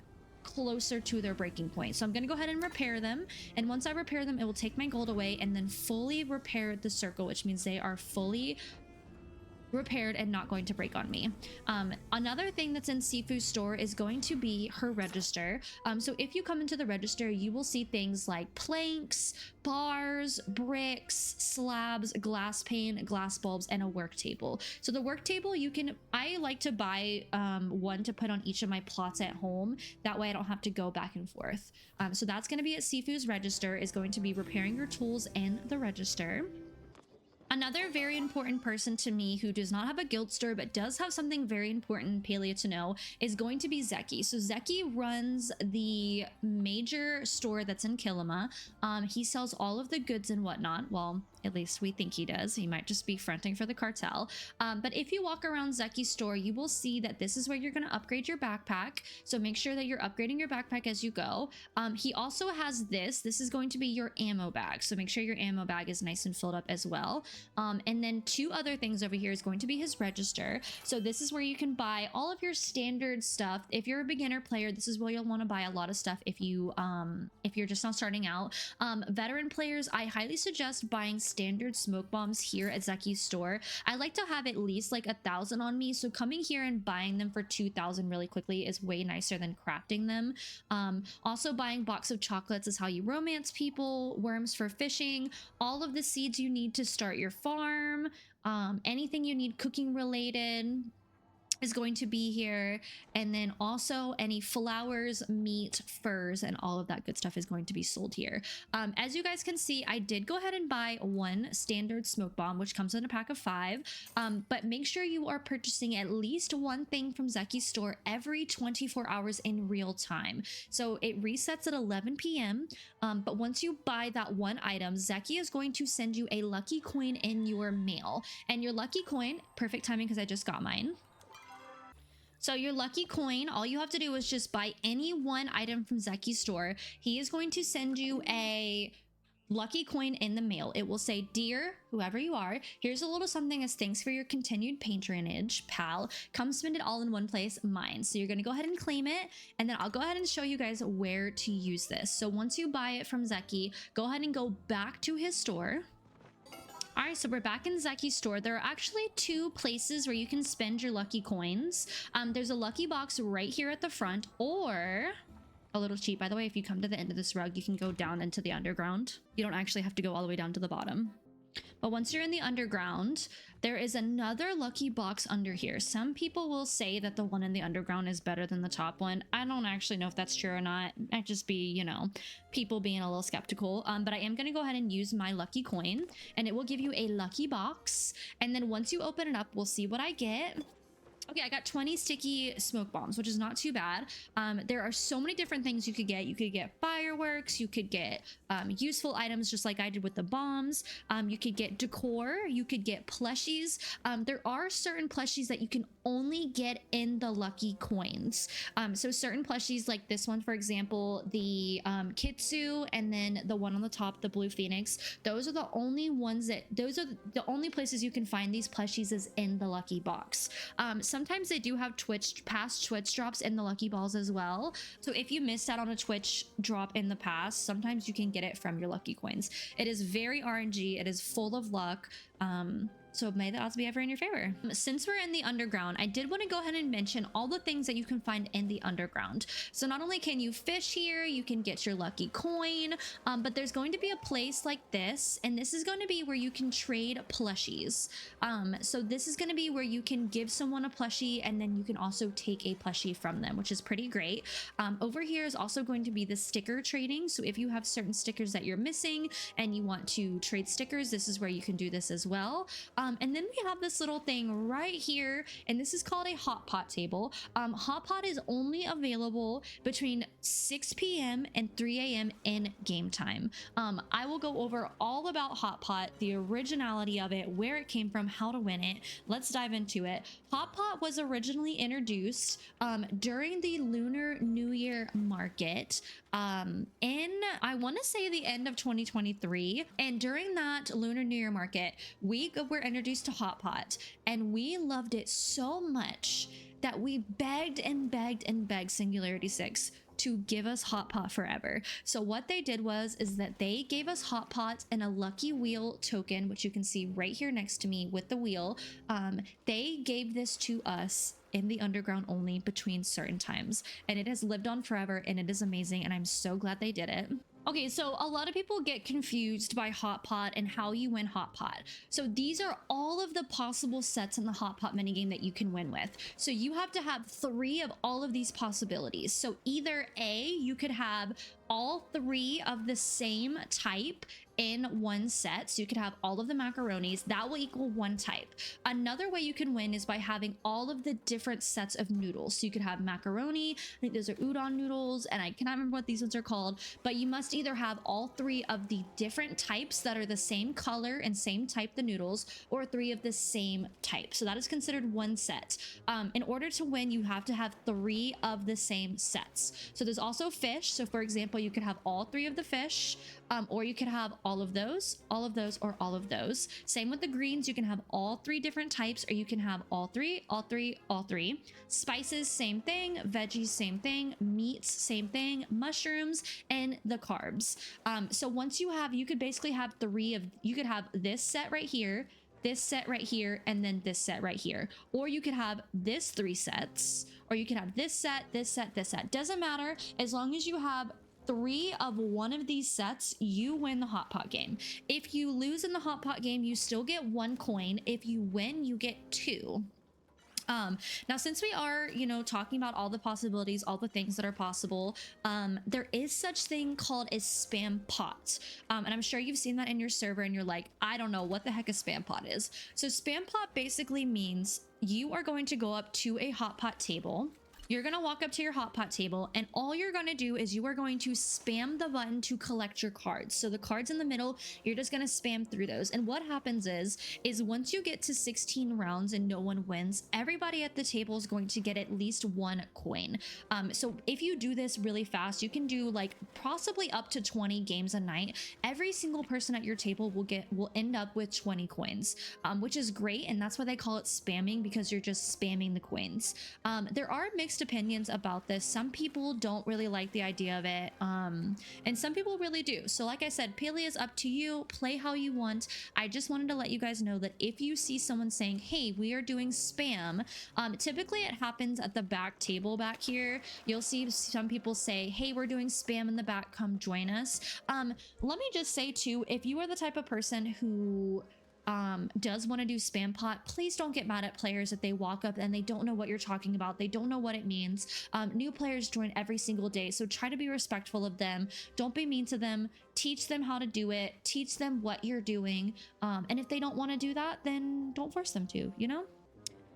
closer to their breaking point. So I'm going to go ahead and repair them. And once I repair them, it will take my gold away and then fully repair the circle, which means they are fully repaired and not going to break on me. Another thing that's in Sifuu's store is going to be her register. So if you come into the register, you will see things like planks, bars, bricks, slabs, glass pane, glass bulbs, and a work table. So the work table, I like to buy one to put on each of my plots at home. That way I don't have to go back and forth. So that's going to be at Sifuu's register, is going to be repairing your tools in the register. Another very important person to me who does not have a guild store but does have something very important, Palia, to know is going to be Zeki. So Zeki runs the major store that's in Kilima. He sells all of the goods and whatnot. Well, at least we think he does. He might just be fronting for the cartel. But if you walk around Zeki's store, you will see that this is where you're going to upgrade your backpack. So make sure that you're upgrading your backpack as you go. He also has this. This is going to be your ammo bag. So make sure your ammo bag is nice and filled up as well. And then two other things over here is going to be his register. So this is where you can buy all of your standard stuff. If you're a beginner player, this is where you'll want to buy a lot of stuff if you're just not starting out. Veteran players, I highly suggest buying standard smoke bombs here at Zeki's store. I like to have at least like 1,000 on me, so coming here and buying them for 2,000 really quickly is way nicer than crafting them. Also buying box of chocolates is how you romance people, worms for fishing, all of the seeds you need to start your farm, anything you need cooking related is going to be here, and then also any flowers, meat, furs, and all of that good stuff is going to be sold here. As you guys can see, I did go ahead and buy one standard smoke bomb, which comes in a pack of 5, but make sure you are purchasing at least one thing from Zeki's store every 24 hours in real time. So it resets at 11 p.m. But once you buy that one item, Zeki is going to send you a lucky coin in your mail, and your lucky coin, perfect timing because I just got mine. So your lucky coin, all you have to do is just buy any one item from Zeki's store. He is going to send you a lucky coin in the mail. It will say, "Dear whoever you are, here's a little something as thanks for your continued patronage, pal. Come spend it all in one place, mine." So you're going to go ahead and claim it, and then I'll go ahead and show you guys where to use this. So once you buy it from Zeki, go ahead and go back to his store. All right, so we're back in Zeki's store. There are actually 2 places where you can spend your lucky coins. There's a lucky box right here at the front, or a little cheat, by the way, if you come to the end of this rug, you can go down into the underground. You don't actually have to go all the way down to the bottom. But once you're in the underground, there is another lucky box under here. Some people will say that the one in the underground is better than the top one. I don't actually know if that's true or not. It might just be, you know, people being a little skeptical. But I am going to go ahead and use my lucky coin, and it will give you a lucky box. And then once you open it up, we'll see what I get. Okay, I got 20 sticky smoke bombs, which is not too bad. There are so many different things you could get. You could get fireworks, you could get useful items just like I did with the bombs. You could get decor, you could get plushies. There are certain plushies that you can only get in the lucky coins. So certain plushies like this one, for example, the Kitsu, and then the one on the top, the blue phoenix, those are the only ones that, those are the only places you can find these plushies is in the lucky box. Sometimes they do have past Twitch drops in the lucky balls as well. So if you missed out on a Twitch drop in the past, sometimes you can get it from your lucky coins. It is very RNG. It is full of luck. So may the odds be ever in your favor. Since we're in the underground, I did want to go ahead and mention all the things that you can find in the underground. So not only can you fish here, you can get your lucky coin, but there's going to be a place like this, and this is going to be where you can trade plushies. So this is going to be where you can give someone a plushie, and then you can also take a plushie from them, which is pretty great. Over here is also going to be the sticker trading. So if you have certain stickers that you're missing and you want to trade stickers, this is where you can do this as well. And then we have this little thing right here, and this is called a hotpot table. Hotpot is only available between 6 p.m. and 3 a.m. in game time. I will go over all about hotpot, the originality of it, where it came from, how to win it. Let's dive into it. Hotpot was originally introduced during the Lunar New Year market in, I want to say, the end of 2023. And during that Lunar New Year market, we were introduced to hotpot, and we loved it so much that we begged and begged and begged Singularity 6 to give us hotpot forever. So what they did is that they gave us hotpot and a lucky wheel token, which you can see right here next to me with the wheel. They gave this to us in the underground only between certain times, and it has lived on forever, and it is amazing, and I'm so glad they did it. Okay, so a lot of people get confused by hotpot and how you win hotpot. So these are all of the possible sets in the hotpot minigame that you can win with. So you have to have 3 of all of these possibilities. So either A, you could have all 3 of the same type in one set. So you could have all of the macaronis, that will equal 1 type. Another way you can win is by having all of the different sets of noodles. So you could have macaroni, I think those are udon noodles, and I cannot remember what these ones are called, but you must either have all 3 of the different types that are the same color and same type, the noodles, or 3 of the same type. So that is considered 1 set. In order to win, you have to have 3 of the same sets. So there's also fish. So for example, you could have all 3 of the fish, or you could have all of those, or all of those. Same with the greens, you can have all 3 different types, or you can have all 3, all 3, all 3. Spices, same thing. Veggies, same thing. Meats, same thing. Mushrooms, and the carbs. So once you have, you could basically have 3 of, you could have this set right here, this set right here, and then this set right here. Or you could have this 3 sets, or you could have this set, this set, this set. Doesn't matter, as long as you have 3 of one of these sets, you win the hotpot game. If you lose in the hotpot game, you still get 1 coin. If you win, you get 2. Now, since we are, you know, talking about all the possibilities, all the things that are possible, there is such thing called a spam pot. And I'm sure you've seen that in your server and you're like, I don't know what the heck a spam pot is. So spam pot basically means you are going to go up to a hotpot table. You're going to walk up to your hotpot table, and all you're going to do is you are going to spam the button to collect your cards. So the cards in the middle, you're just going to spam through those. And what happens is once you get to 16 rounds and no one wins, everybody at the table is going to get at least 1 coin. So if you do this really fast, you can do like possibly up to 20 games a night. Every single person at your table will end up with 20 coins, which is great. And that's why they call it spamming, because you're just spamming the coins. There are mixed opinions about this. Some people don't really like the idea of it, and some people really do. So like I said, Palia is up to you. Play how you want. I just wanted to let you guys know that if you see someone saying, hey, we are doing spam, typically it happens at the back table back here. You'll see some people say, hey, we're doing spam in the back, come join us. Let me just say too, if you are the type of person who does want to do spam pot, please don't get mad at players if they walk up and they don't know what you're talking about. They don't know what it means. New players join every single day, so try to be respectful of them. Don't be mean to them. Teach them how to do it. Teach them what you're doing. And if they don't want to do that, then don't force them to, you know?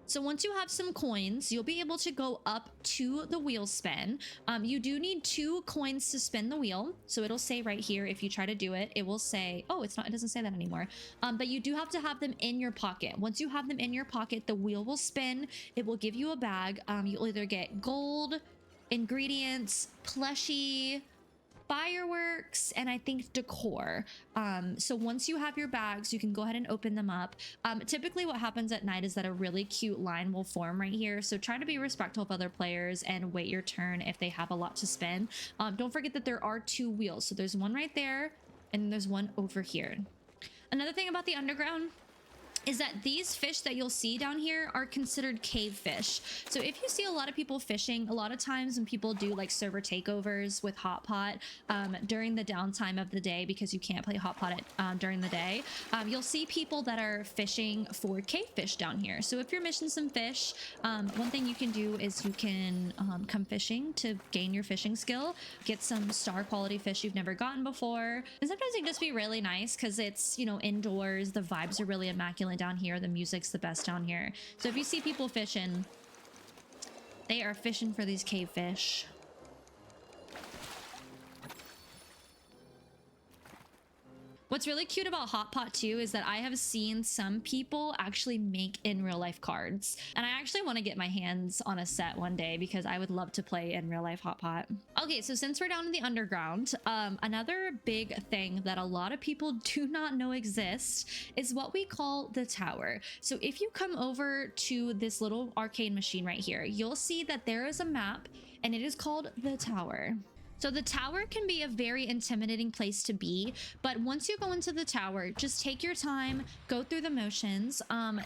So once you have some coins, you'll be able to go up to the wheel spin. You do need 2 coins to spin the wheel. So it'll say right here, if you try to do it, it will say, oh, it doesn't say that anymore. But you do have to have them in your pocket. Once you have them in your pocket, the wheel will spin. It will give you a bag. You'll either get gold, ingredients, plushie, fireworks, and I think decor. So once you have your bags, you can go ahead and open them up. Typically what happens at night is that a really cute line will form right here, so try to be respectful of other players and wait your turn if they have a lot to spin. Don't forget that there are 2 wheels, so there's one right there and there's one over here. Another thing about the underground is that these fish that you'll see down here are considered cave fish. So if you see a lot of people fishing, a lot of times when people do like server takeovers with hotpot during the downtime of the day, because you can't play hotpot during the day, you'll see people that are fishing for cave fish down here. So if you're missing some fish, one thing you can do is you can come fishing to gain your fishing skill, get some star quality fish you've never gotten before. And sometimes it can just be really nice because it's, you know, indoors, the vibes are really immaculate down here, the music's the best down here. So if you see people fishing, they are fishing for these cave fish. What's really cute about hotpot too is that I have seen some people actually make in real life cards, and I actually want to get my hands on a set one day because I would love to play in real life hotpot. Okay, so since we're down in the underground, another big thing that a lot of people do not know exists is what we call the tower. So if you come over to this little arcade machine right here, you'll see that there is a map and it is called the tower. So the tower can be a very intimidating place to be, but once you go into the tower, just take your time, go through the motions.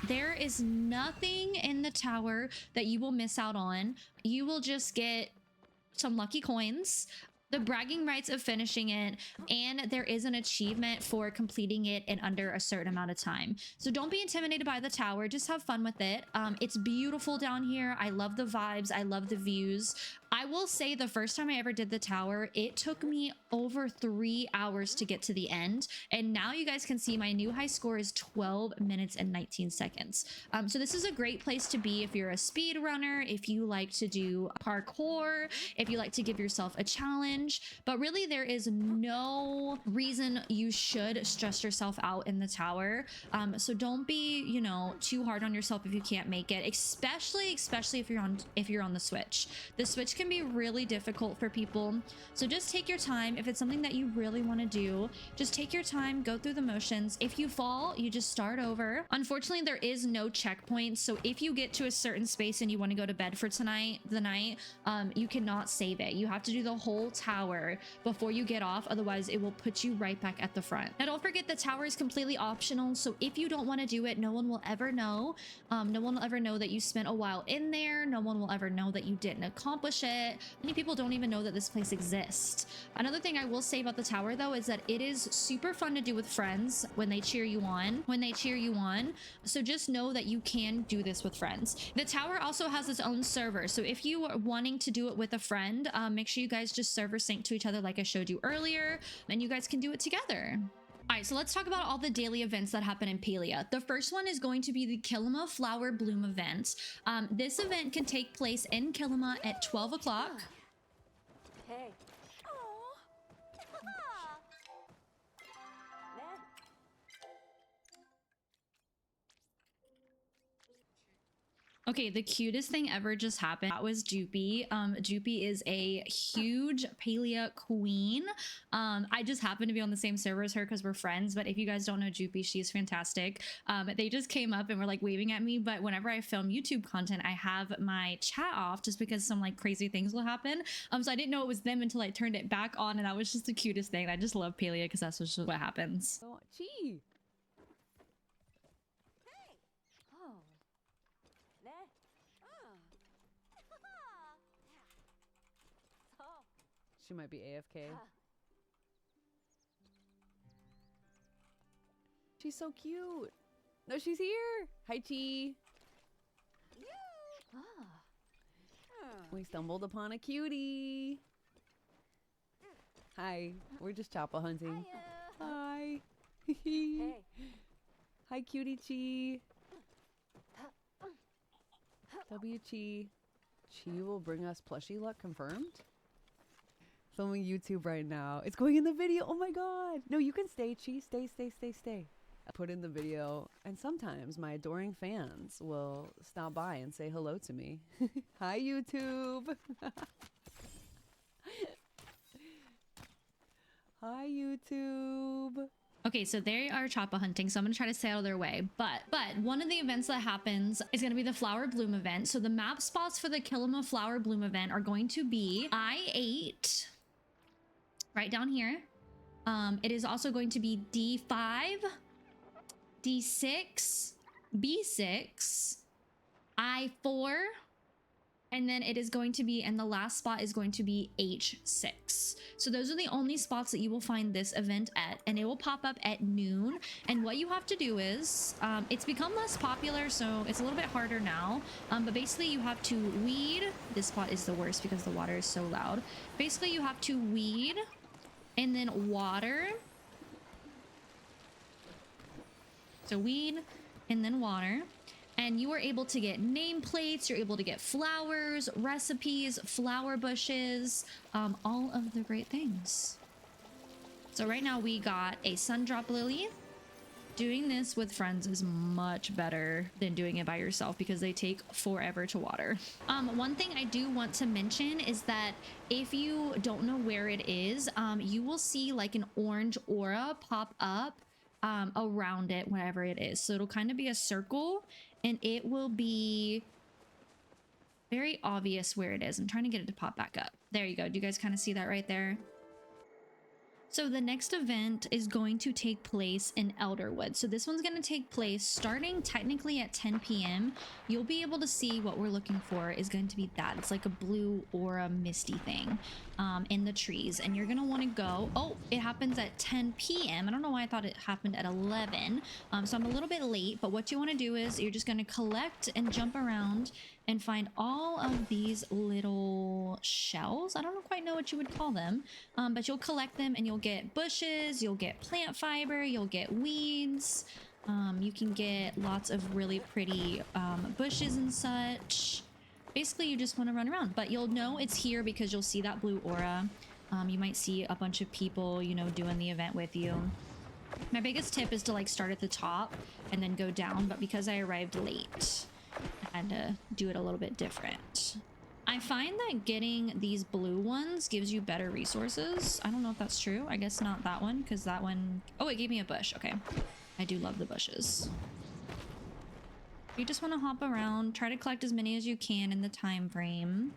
There is nothing in the tower that you will miss out on. You will just get some lucky coins, the bragging rights of finishing it, and there is an achievement for completing it in under a certain amount of time. So don't be intimidated by the tower, just have fun with it. It's beautiful down here. I love the vibes, I love the views. I will say the first time I ever did the tower, it took me over 3 hours to get to the end. And now you guys can see my new high score is 12 minutes and 19 seconds. So this is a great place to be if you're a speed runner, if you like to do parkour, if you like to give yourself a challenge. But really there is no reason you should stress yourself out in the tower. So don't be, you know, too hard on yourself if you can't make it, especially if you're on the Switch. The Switch can be really difficult for people, so just take your time. If it's something that you really want to do, just take your time, go through the motions. If you fall, you just start over. Unfortunately, there is no checkpoint, so if you get to a certain space and you want to go to bed for the night, you cannot save it. You have to do the whole tower before you get off, otherwise it will put you right back at the front. Now don't forget the tower is completely optional, so if you don't want to do it, no one will ever know. No one will ever know that you spent a while in there. No one will ever know that you didn't accomplish it. Many people don't even know that this place exists. Another thing I will say about the tower though is that it is super fun to do with friends when they cheer you on. So just know that you can do this with friends. The tower also has its own server, so if you are wanting to do it with a friend, make sure you guys just server sync to each other like I showed you earlier, and you guys can do it together. All right, so let's talk about all the daily events that happen in Palia. The first one is going to be the Kilima Flower Bloom event. This event can take place in Kilima at 12 o'clock. Hey. Okay, the cutest thing ever just happened. That was Jupie. Jupie is a huge Palia queen. I just happen to be on the same server as her because we're friends, but if you guys don't know Jupie, she's fantastic. They just came up and were like waving at me, but whenever I film YouTube content, I have my chat off just because some like crazy things will happen. So I didn't know it was them until I turned it back on, and that was just the cutest thing. I just love Palia because that's just what happens. Oh, gee. She might be AFK. She's so cute. No, she's here. Hi, Chi. We stumbled upon a cutie. Hi. We're just chapel hunting. Hi. Hey. Hi, cutie Chi. W Chi. Chi will bring us plushie luck confirmed? Filming YouTube right now. It's going in the video. Oh my god. No, you can stay, Chi. Stay. I put in the video, and sometimes my adoring fans will stop by and say hello to me. Hi, YouTube. Hi, YouTube. Okay, so they are choppa hunting, so I'm gonna try to stay out of their way. But one of the events that happens is gonna be the flower bloom event. So the map spots for the Kilima flower bloom event are going to be I8, right down here. It is also going to be D5, D6, B6, I4, and then it is going to be, and the last spot is going to be H6. So those are the only spots that you will find this event at, and it will pop up at noon. And what you have to do is, it's become less popular, so it's a little bit harder now. But basically you have to weed. This spot is the worst because the water is so loud. Basically you have to weed and then water. So weed and then water. And you are able to get nameplates, you're able to get flowers, recipes, flower bushes, all of the great things. So right now we got a sundrop lily. Doing this with friends is much better than doing it by yourself because they take forever to water. One thing I do want to mention is that if you don't know where it is, you will see like an orange aura pop up around it, wherever it is. So it'll kind of be a circle and it will be very obvious where it is. I'm trying to get it to pop back up. There you go. Do you guys kind of see that right there? So the next event is going to take place in Elderwood. So this one's going to take place starting technically at 10 p.m. You'll be able to see what we're looking for is going to be that. It's like a blue aura misty thing in the trees. And you're going to want to go. Oh, it happens at 10 p.m. I don't know why I thought it happened at 11. So I'm a little bit late. But what you want to do is you're just going to collect and jump around and find all of these little shells. I don't quite know what you would call them, but you'll collect them and you'll get bushes, you'll get plant fiber, you'll get weeds. You can get lots of really pretty bushes and such. Basically, you just want to run around, but you'll know it's here because you'll see that blue aura. You might see a bunch of people, you know, doing the event with you. My biggest tip is to like start at the top and then go down, but because I arrived late, I had to do it a little bit different. I find that getting these blue ones gives you better resources. I don't know if that's true. I guess not that one, because that one... Oh, it gave me a bush. Okay. I do love the bushes. You just want to hop around, try to collect as many as you can in the time frame.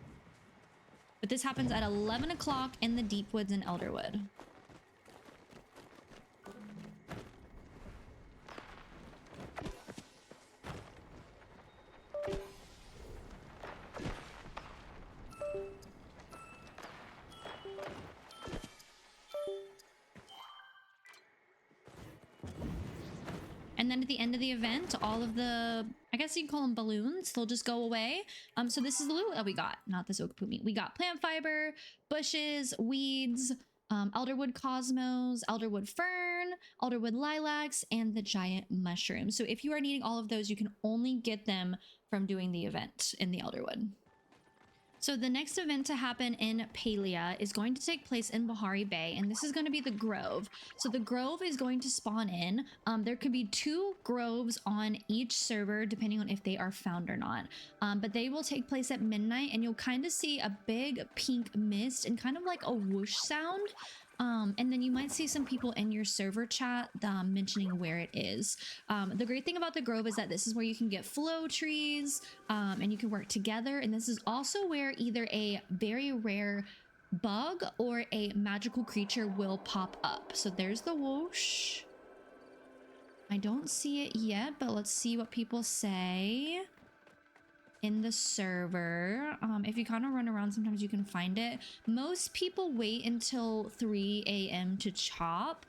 But this happens at 11 o'clock in the deep woods in Elderwood. And then at the end of the event, all of the, I guess you can call them balloons, they'll just go away. So this is the loot that we got, not the Sokapumi. We got plant fiber, bushes, weeds, elderwood cosmos, elderwood fern, elderwood lilacs, and the giant mushroom. So if you are needing all of those, you can only get them from doing the event in the elderwood. So the next event to happen in Palia is going to take place in Bahari Bay, and this is going to be the Grove. So the Grove is going to spawn in. There could be 2 groves on each server, depending on if they are found or not. But they will take place at midnight, and you'll kind of see a big pink mist and kind of like a whoosh sound. And then you might see some people in your server chat mentioning where it is. The great thing about the Grove is that this is where you can get flow trees and you can work together. And this is also where either a very rare bug or a magical creature will pop up. So there's the whoosh. I don't see it yet, but let's see what people say in the server. If you kind of run around, sometimes you can find it. Most people wait until 3 a.m. to chop.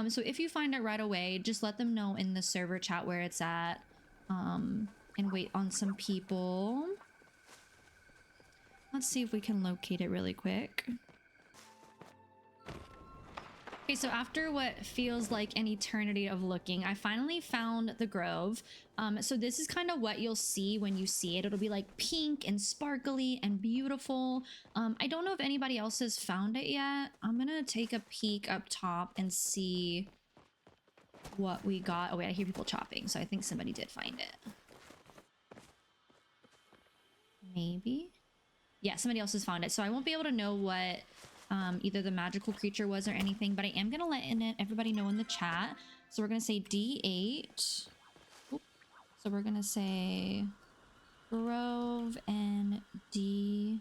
So if you find it right away, just let them know in the server chat where it's at, and wait on some people. Let's see if we can locate it really quick. Okay, so after what feels like an eternity of looking, I finally found the grove. So this is kind of what you'll see when you see it. It'll be like pink and sparkly and beautiful. I don't know if anybody else has found it yet. I'm gonna take a peek up top and see what we got. Oh wait, I hear people chopping, so I think somebody did find it. Maybe? Yeah, somebody else has found it. So I won't be able to know what either the magical creature was or anything, but I am gonna let everybody know in the chat. So we're gonna say D8. Oop. So we're gonna say grove and D8.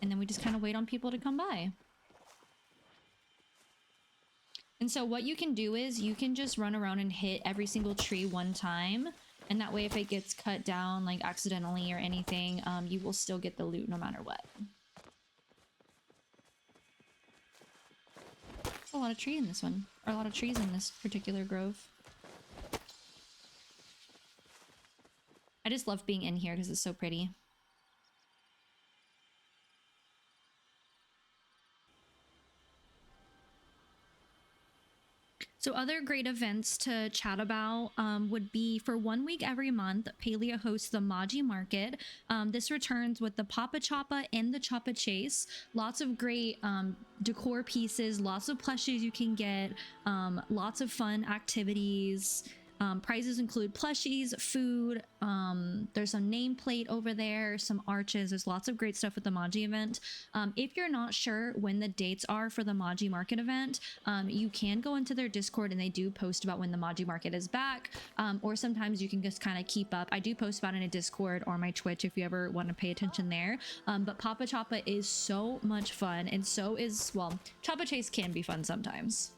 And then we just kind of wait on people to come by. And so what you can do is you can just run around and hit every single tree one time. And that way if it gets cut down like accidentally or anything, you will still get the loot no matter what. A lot of tree in this one, or a lot of trees in this particular grove. I just love being in here because it's so pretty. So other great events to chat about would be for 1 week every month, Palia hosts the Maji Market. This returns with the Papa Choppa and the Choppa Chase. Lots of great decor pieces, lots of plushies you can get, lots of fun activities. Prizes include plushies, food, there's some nameplate over there, some arches. There's lots of great stuff with the Maji event. If you're not sure when the dates are for the Maji Market event, you can go into their Discord and they do post about when the Maji Market is back, or sometimes you can just kind of keep up. I do post about it in a Discord or my Twitch if you ever want to pay attention there. But Papa Choppa is so much fun, and so is, well, Choppa Chase can be fun sometimes.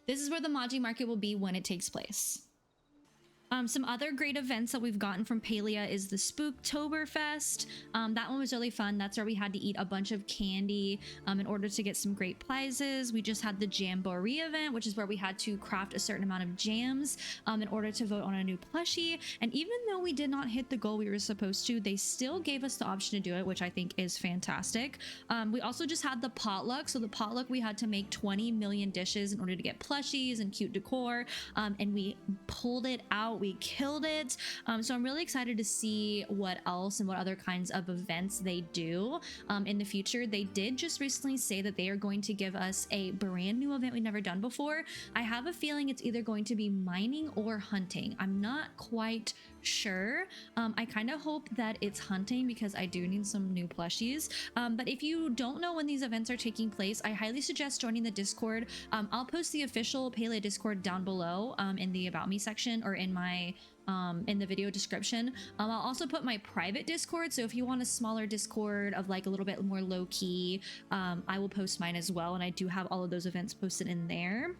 This is where the Maji Market will be when it takes place. Some other great events that we've gotten from Palia is the Spooktoberfest. That one was really fun. That's where we had to eat a bunch of candy in order to get some great prizes. We just had the Jamboree event, which is where we had to craft a certain amount of jams in order to vote on a new plushie. And even though we did not hit the goal we were supposed to, they still gave us the option to do it, which I think is fantastic. We also just had the potluck. So the potluck, we had to make 20 million dishes in order to get plushies and cute decor, and we pulled it out. We killed it. So I'm really excited to see what else and what other kinds of events they do in the future. They did just recently say that they are going to give us a brand new event we've never done before. I have a feeling it's either going to be mining or hunting. I'm not quite sure. I kind of hope that it's hunting because I do need some new plushies. But if you don't know when these events are taking place, I highly suggest joining the Discord. I'll post the official Palia Discord down below in the About Me section, or in my in the video description. I'll also put my private Discord, so if you want a smaller Discord of like a little bit more low-key, I will post mine as well, and I do have all of those events posted in there.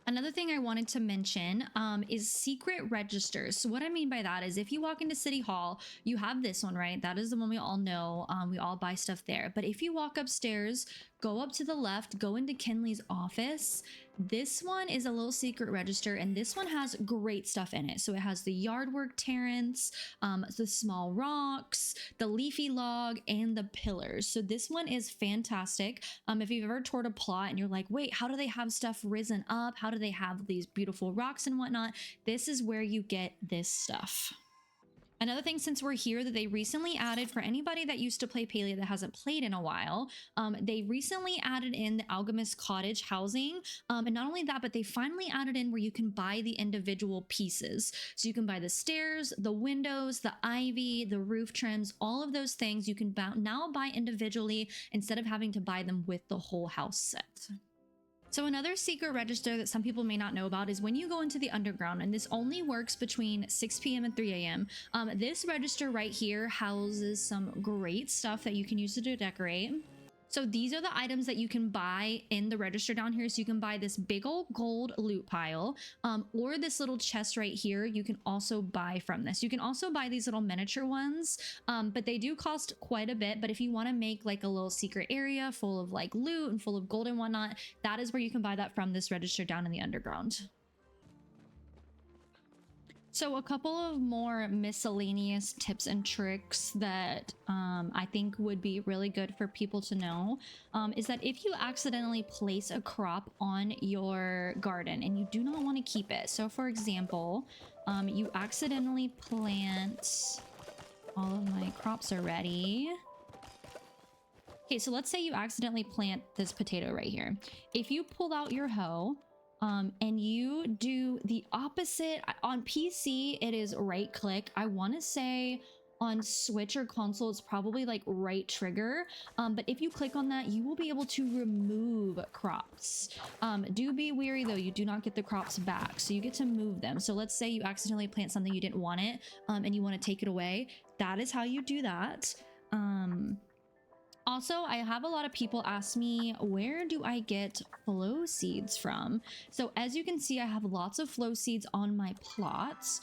Another thing I wanted to mention is secret registers. So what I mean by that is if you walk into City Hall, you have this one, right? That is the one we all know. We all buy stuff there. But if you walk upstairs, go up to the left, go into Kenley's office. This one is a little secret register, and this one has great stuff in it. So it has the yardwork Terrence, the small rocks, the leafy log, and the pillars. So this one is fantastic. If you've ever toured a plot and you're like, wait, how do they have stuff risen up? How do they have these beautiful rocks and whatnot? This is where you get this stuff. Another thing, since we're here, that they recently added for anybody that used to play Palia that hasn't played in a while, they recently added in the Alchemist Cottage housing. And not only that, but they finally added in where you can buy the individual pieces. So you can buy the stairs, the windows, the ivy, the roof trims, all of those things you can now buy individually instead of having to buy them with the whole house set. So another secret register that some people may not know about is when you go into the underground, and this only works between 6 p.m. and 3 a.m. This register right here houses some great stuff that you can use to decorate. So these are the items that you can buy in the register down here. So you can buy this big old gold loot pile, or this little chest right here. You can also buy from this. You can also buy these little miniature ones, but they do cost quite a bit. But if you want to make like a little secret area full of like loot and full of gold and whatnot, that is where you can buy that from, this register down in the underground. So a couple of more miscellaneous tips and tricks that I think would be really good for people to know is that if you accidentally place a crop on your garden and you do not want to keep it. So for example, you accidentally plant, all of my crops are ready. Okay, so let's say you accidentally plant this potato right here. If you pull out your hoe, and you do the opposite on PC, it is right click. I want to say on Switch or console, it's probably like right trigger. But if you click on that, you will be able to remove crops. Do be wary though, you do not get the crops back. So you get to move them. So let's say you accidentally plant something you didn't want it, and you want to take it away. That is how you do that. Also, I have a lot of people ask me, where do I get flow seeds from? So as you can see, I have lots of flow seeds on my plots.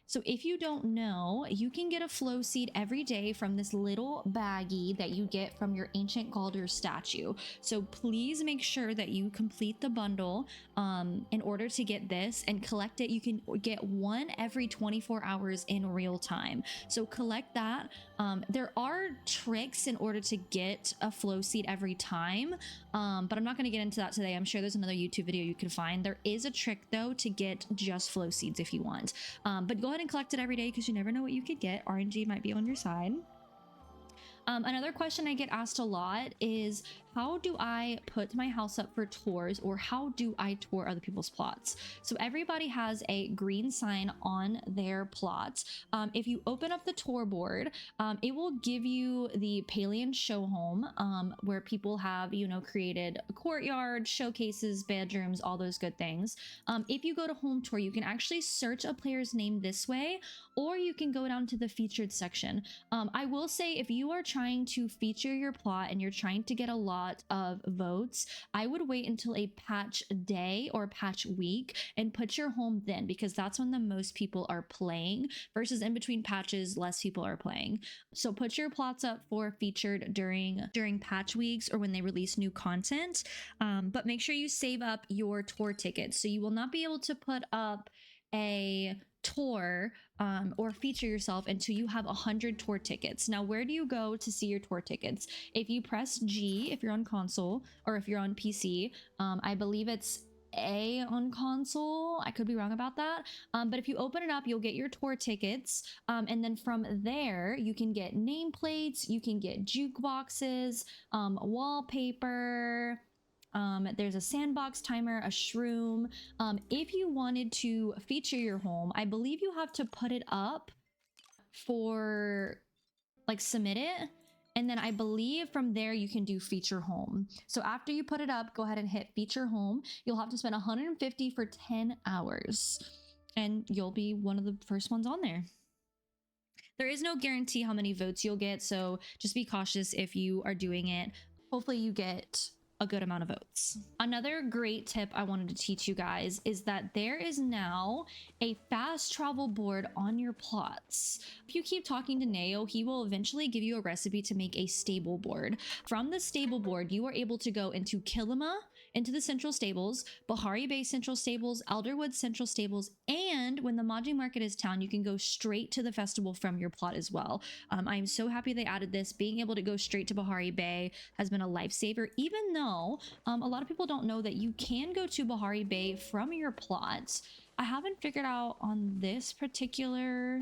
So if you don't know, you can get a flow seed every day from this little baggie that you get from your ancient Galder statue. So please make sure that you complete the bundle in order to get this and collect it. You can get one every 24 hours in real time. So collect that. There are tricks in order to get a flow seed every time, but I'm not going to get into that today. I'm sure there's another YouTube video you can find. There is a trick though to get just flow seeds if you want. But go ahead and collect it every day because you never know what you could get. RNG might be on your side. Another question I get asked a lot is, how do I put my house up for tours, or how do I tour other people's plots? So everybody has a green sign on their plots. If you open up the tour board, it will give you the Palian show home, where people have, you know, created a courtyard, showcases, bedrooms, all those good things. If you go to home tour, you can actually search a player's name this way, or you can go down to the featured section. I will say, if you are trying to feature your plot and you're trying to get a lot of votes, I would wait until a patch day or patch week and put your home then, because that's when the most people are playing, versus in between patches less people are playing. So put your plots up for featured during patch weeks or when they release new content, but make sure you save up your tour tickets. So you will not be able to put up a tour or feature yourself until you have 100 tour tickets. Now, where do you go to see your tour tickets? If you press G if you're on console, or if you're on PC, I believe it's A on console. I could be wrong about that. But if you open it up, you'll get your tour tickets. And then from there, you can get nameplates, you can get jukeboxes, wallpaper. There's a sandbox timer, a shroom. If you wanted to feature your home, I believe you have to put it up for like submit it. And then I believe from there you can do feature home. So after you put it up, go ahead and hit feature home. You'll have to spend 150 for 10 hours and you'll be one of the first ones on there. There is no guarantee how many votes you'll get, so just be cautious if you are doing it. Hopefully you get a good amount of votes. Another great tip I wanted to teach you guys is that there is now a fast travel board on your plots. If you keep talking to Neo, he will eventually give you a recipe to make a stable board. From the stable board, you are able to go into Kilima, into the Central Stables, Bahari Bay Central Stables, Elderwood Central Stables, and when the Maji Market is town, you can go straight to the festival from your plot as well. I am so happy they added this. Being able to go straight to Bahari Bay has been a lifesaver, even though a lot of people don't know that you can go to Bahari Bay from your plots. I haven't figured out on this particular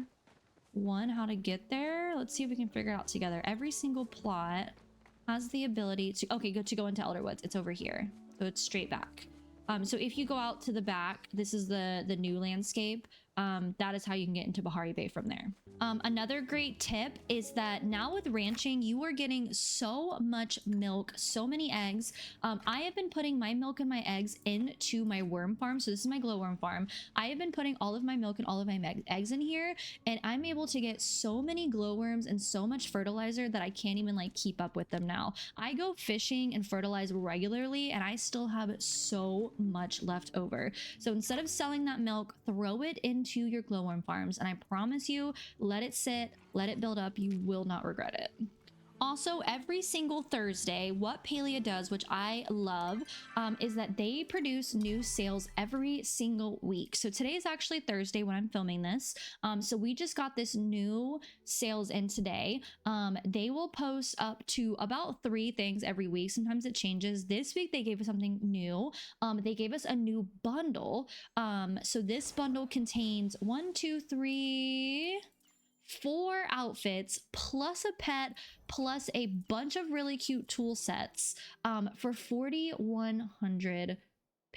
one how to get there. Let's see if we can figure it out together. Every single plot has the ability to, okay, go into Elderwoods. It's over here. So it's straight back. So if you go out to the back, this is the new landscape. That is how you can get into Bahari Bay from there. Another great tip is that now with ranching, you are getting so much milk, so many eggs. I have been putting my milk and my eggs into my worm farm. So this is my glowworm farm. I have been putting all of my milk and all of my eggs in here, and I'm able to get so many glowworms and so much fertilizer that I can't even like keep up with them now. I go fishing and fertilize regularly, and I still have so much left over. So instead of selling that milk, throw it into your glowworm farms, and I promise you, let it sit, let it build up. You will not regret it. Also, every single Thursday, what Palia does, which I love, is that they produce new sales every single week. So today is actually Thursday when I'm filming this. So we just got this new sales in today. They will post up to about 3 things every week. Sometimes it changes. This week they gave us something new. They gave us a new bundle. So this bundle contains 4 outfits plus a pet plus a bunch of really cute tool sets for 4,100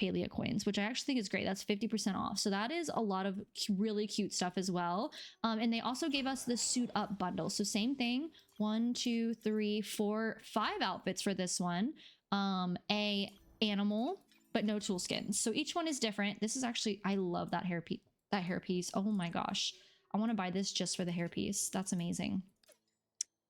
Palia coins, which I actually think is great. That's 50% off. So that is a lot of really cute stuff as well. And they also gave us the suit up bundle. So same thing, 1, 2, 3, 4, 5 outfits for this one. A animal, but no tool skins. So each one is different. This is actually, I love that hairpiece. Oh my gosh. I want to buy this just for the hairpiece. That's amazing.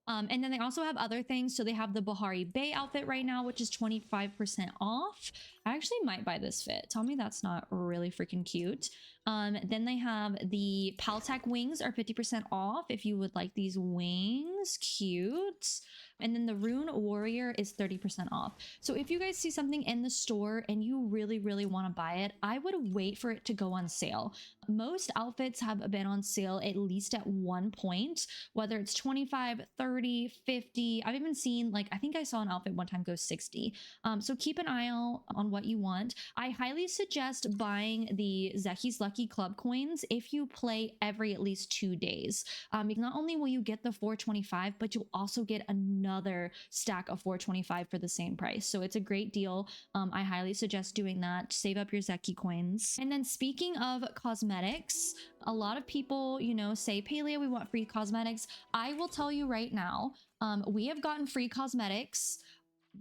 And then they also have other things. So they have the Bahari Bay outfit right now, which is 25% off. I actually might buy this fit. Tell me that's not really freaking cute. Then they have the Paltec wings are 50% off if you would like these wings. Cute. And then the Rune Warrior is 30% off. So if you guys see something in the store and you really, really want to buy it, I would wait for it to go on sale. Most outfits have been on sale at least at one point, whether it's 25, 30, 50. I've even seen, like, I think I saw an outfit one time go 60. So keep an eye out on what you want. I highly suggest buying the Zeki's Lucky Club coins if you play every at least 2 days. Because not only will you get the 425, but you'll also get another stack of 425 for the same price. So it's a great deal. I highly suggest doing that. Save up your Zeki coins. And then speaking of cosmetics, a lot of people, you know, say, Palia, we want free cosmetics. I will tell you right now, we have gotten free cosmetics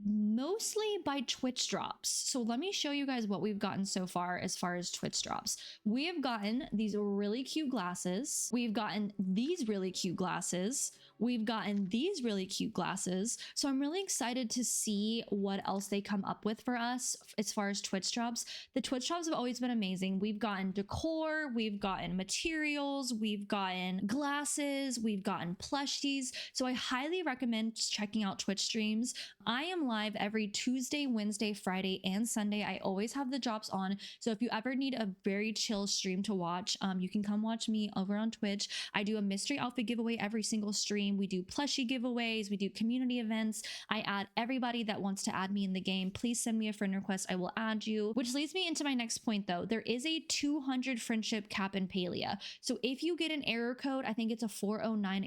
mostly by Twitch drops. So let me show you guys what we've gotten so far as Twitch drops. We have gotten these really cute glasses. We've gotten these really cute glasses. We've gotten these really cute glasses. So I'm really excited to see what else they come up with for us as far as Twitch drops. The Twitch drops have always been amazing. We've gotten decor, we've gotten materials, we've gotten glasses, we've gotten plushies. So I highly recommend checking out Twitch streams. I am live every Tuesday, Wednesday, Friday, and Sunday. I always have the drops on. So if you ever need a very chill stream to watch, you can come watch me over on Twitch. I do a mystery outfit giveaway every single stream. We do plushie giveaways. We do community events. I add everybody that wants to add me in the game. Please send me a friend request. I will add you. Which leads me into my next point though. There is a 200 friendship cap in Palia. So if you get an error code, I think it's a 409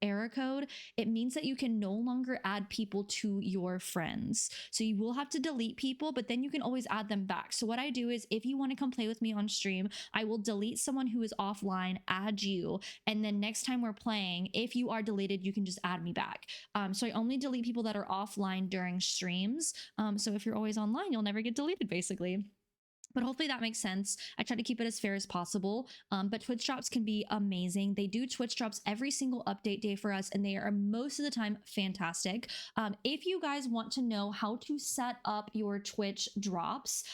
error code, it means that you can no longer add people to your friends. So you will have to delete people, but then you can always add them back. So what I do is if you want to come play with me on stream, I will delete someone who is offline, add you, and then next time we're playing, if you are deleted, you can just add me back. So I only delete people that are offline during streams. So if you're always online, you'll never get deleted basically. But hopefully that makes sense. I try to keep it as fair as possible. But Twitch drops can be amazing. They do Twitch drops every single update day for us, and they are most of the time fantastic. If you guys want to know how to set up your Twitch drops,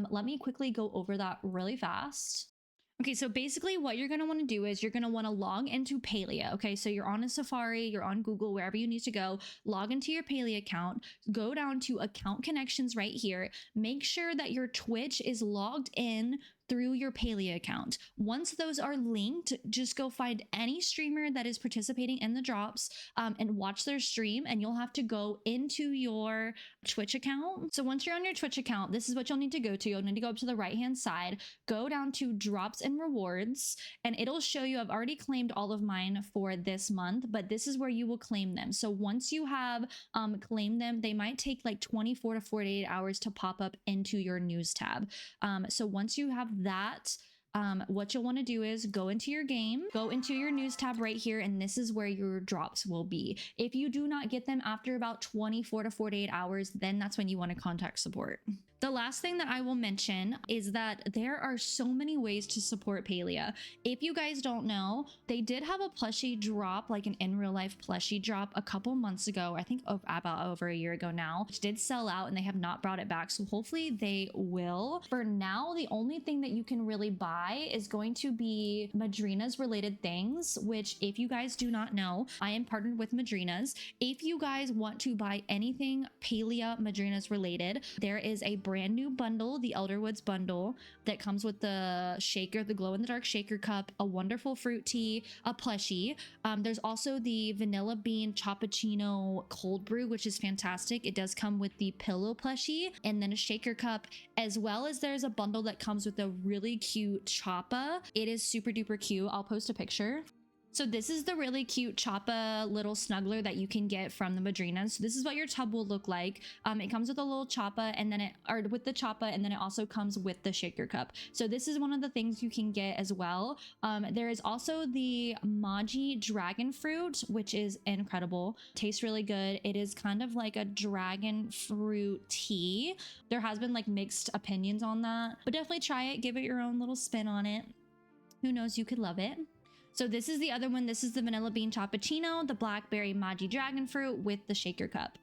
let me quickly go over that really fast. Okay, so basically what you're going to want to do is you're going to want to log into Palia. Okay, so you're on a Safari, you're on Google, wherever you need to go, log into your Palia account, go down to account connections right here. Make sure that your Twitch is logged in through your Palia account. Once those are linked, just go find any streamer that is participating in the drops and watch their stream, and you'll have to go into your Twitch account. So once you're on your Twitch account, this is what you'll need to go to. You'll need to go up to the right hand side, go down to drops and rewards, and it'll show you, I've already claimed all of mine for this month, but this is where you will claim them. So once you have claimed them, they might take like 24 to 48 hours to pop up into your news tab. So once you have that, what you'll want to do is go into your game, go into your news tab right here, and this is where your drops will be. If you do not get them after about 24 to 48 hours, then that's when you want to contact support. The last thing that I will mention is that there are so many ways to support Palia. If you guys don't know, they did have a plushie drop, like an in real life plushie drop a couple months ago, I think about over a year ago now, which did sell out and they have not brought it back. So hopefully they will. For now, the only thing that you can really buy is going to be Madrinas related things, which if you guys do not know, I am partnered with Madrinas. If you guys want to buy anything Palia Madrinas related, there is a brand new bundle, the Elderwoods bundle, that comes with the shaker, the glow in the dark shaker cup, a wonderful fruit tea, a plushie. There's also the vanilla bean choppuccino cold brew, which is fantastic. It does come with the pillow plushie and then a shaker cup, as well as there's a bundle that comes with a really cute choppa. It is super duper cute. I'll post a picture. So this is the really cute choppa little snuggler that you can get from the Madrinas. So this is what your tub will look like. It comes with a little choppa and then with the choppa, and then it also comes with the shaker cup. So this is one of the things you can get as well. There is also the Maji dragon fruit, which is incredible. Tastes really good. It is kind of like a dragon fruit tea. There has been like mixed opinions on that, but definitely try it. Give it your own little spin on it. Who knows, you could love it. So this is the other one. This is the vanilla bean choppuccino, the blackberry Maji dragon fruit with the shaker cup,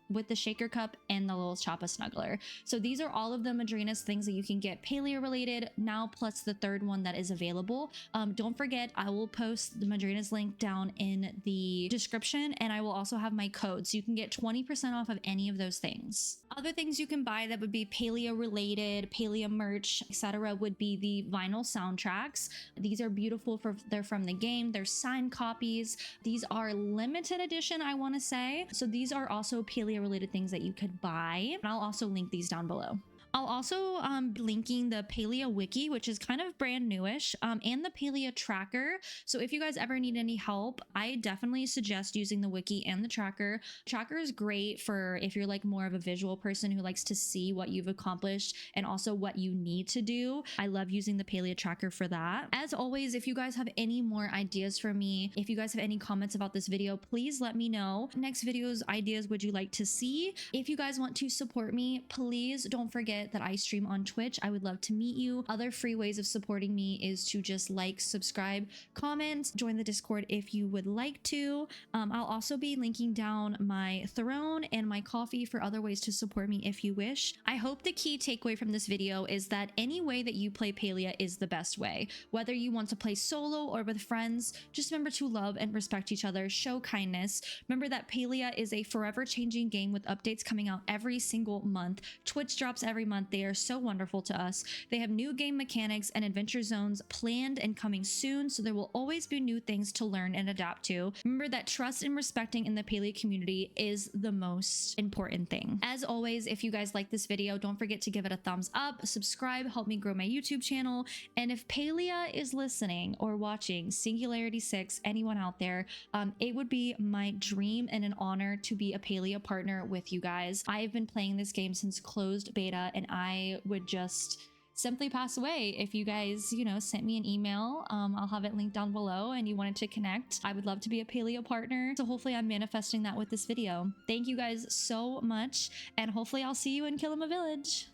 and the little choppa snuggler. So these are all of the Madrinas things that you can get Palia related now, plus the third one that is available. Don't forget, I will post the Madrinas link down in the description, and I will also have my code, so you can get 20% off of any of those things. Other things you can buy that would be Palia related, Palia merch, etc., would be the vinyl soundtracks. These are beautiful. They're from the game. They're signed copies. These are limited edition, I want to say. So these are also Palia related things that you could buy. And I'll also link these down below. I'll also be linking the Palia wiki, which is kind of brand newish, and the Palia tracker. So if you guys ever need any help, I definitely suggest using the wiki and the tracker. Tracker is great for if you're like more of a visual person who likes to see what you've accomplished and also what you need to do. I love using the Palia tracker for that. As always, if you guys have any more ideas for me, if you guys have any comments about this video, please let me know. Next videos ideas would you like to see? If you guys want to support me, please don't forget that I stream on Twitch. I would love to meet you. Other free ways of supporting me is to just like, subscribe, comment, join the Discord if you would like to. I'll also be linking down my throne and my coffee for other ways to support me if you wish. I hope the key takeaway from this video is that any way that you play Palia is the best way. Whether you want to play solo or with friends, just remember to love and respect each other, show kindness. Remember that Palia is a forever changing game with updates coming out every single month. Twitch drops every month. They are so wonderful to us. They have new game mechanics and adventure zones planned and coming soon, so there will always be new things to learn and adapt to. Remember that trust and respecting in the Palia community is the most important thing. As always, if you guys like this video, don't forget to give it a thumbs up, subscribe, help me grow my YouTube channel, and if Palia is listening or watching, Singularity 6, anyone out there, it would be my dream and an honor to be a Palia partner with you guys. I've been playing this game since closed beta, and I would just simply pass away if you guys, sent me an email. I'll have it linked down below, and you wanted to connect. I would love to be a Palia partner. So hopefully I'm manifesting that with this video. Thank you guys so much, and hopefully I'll see you in Kilima Village.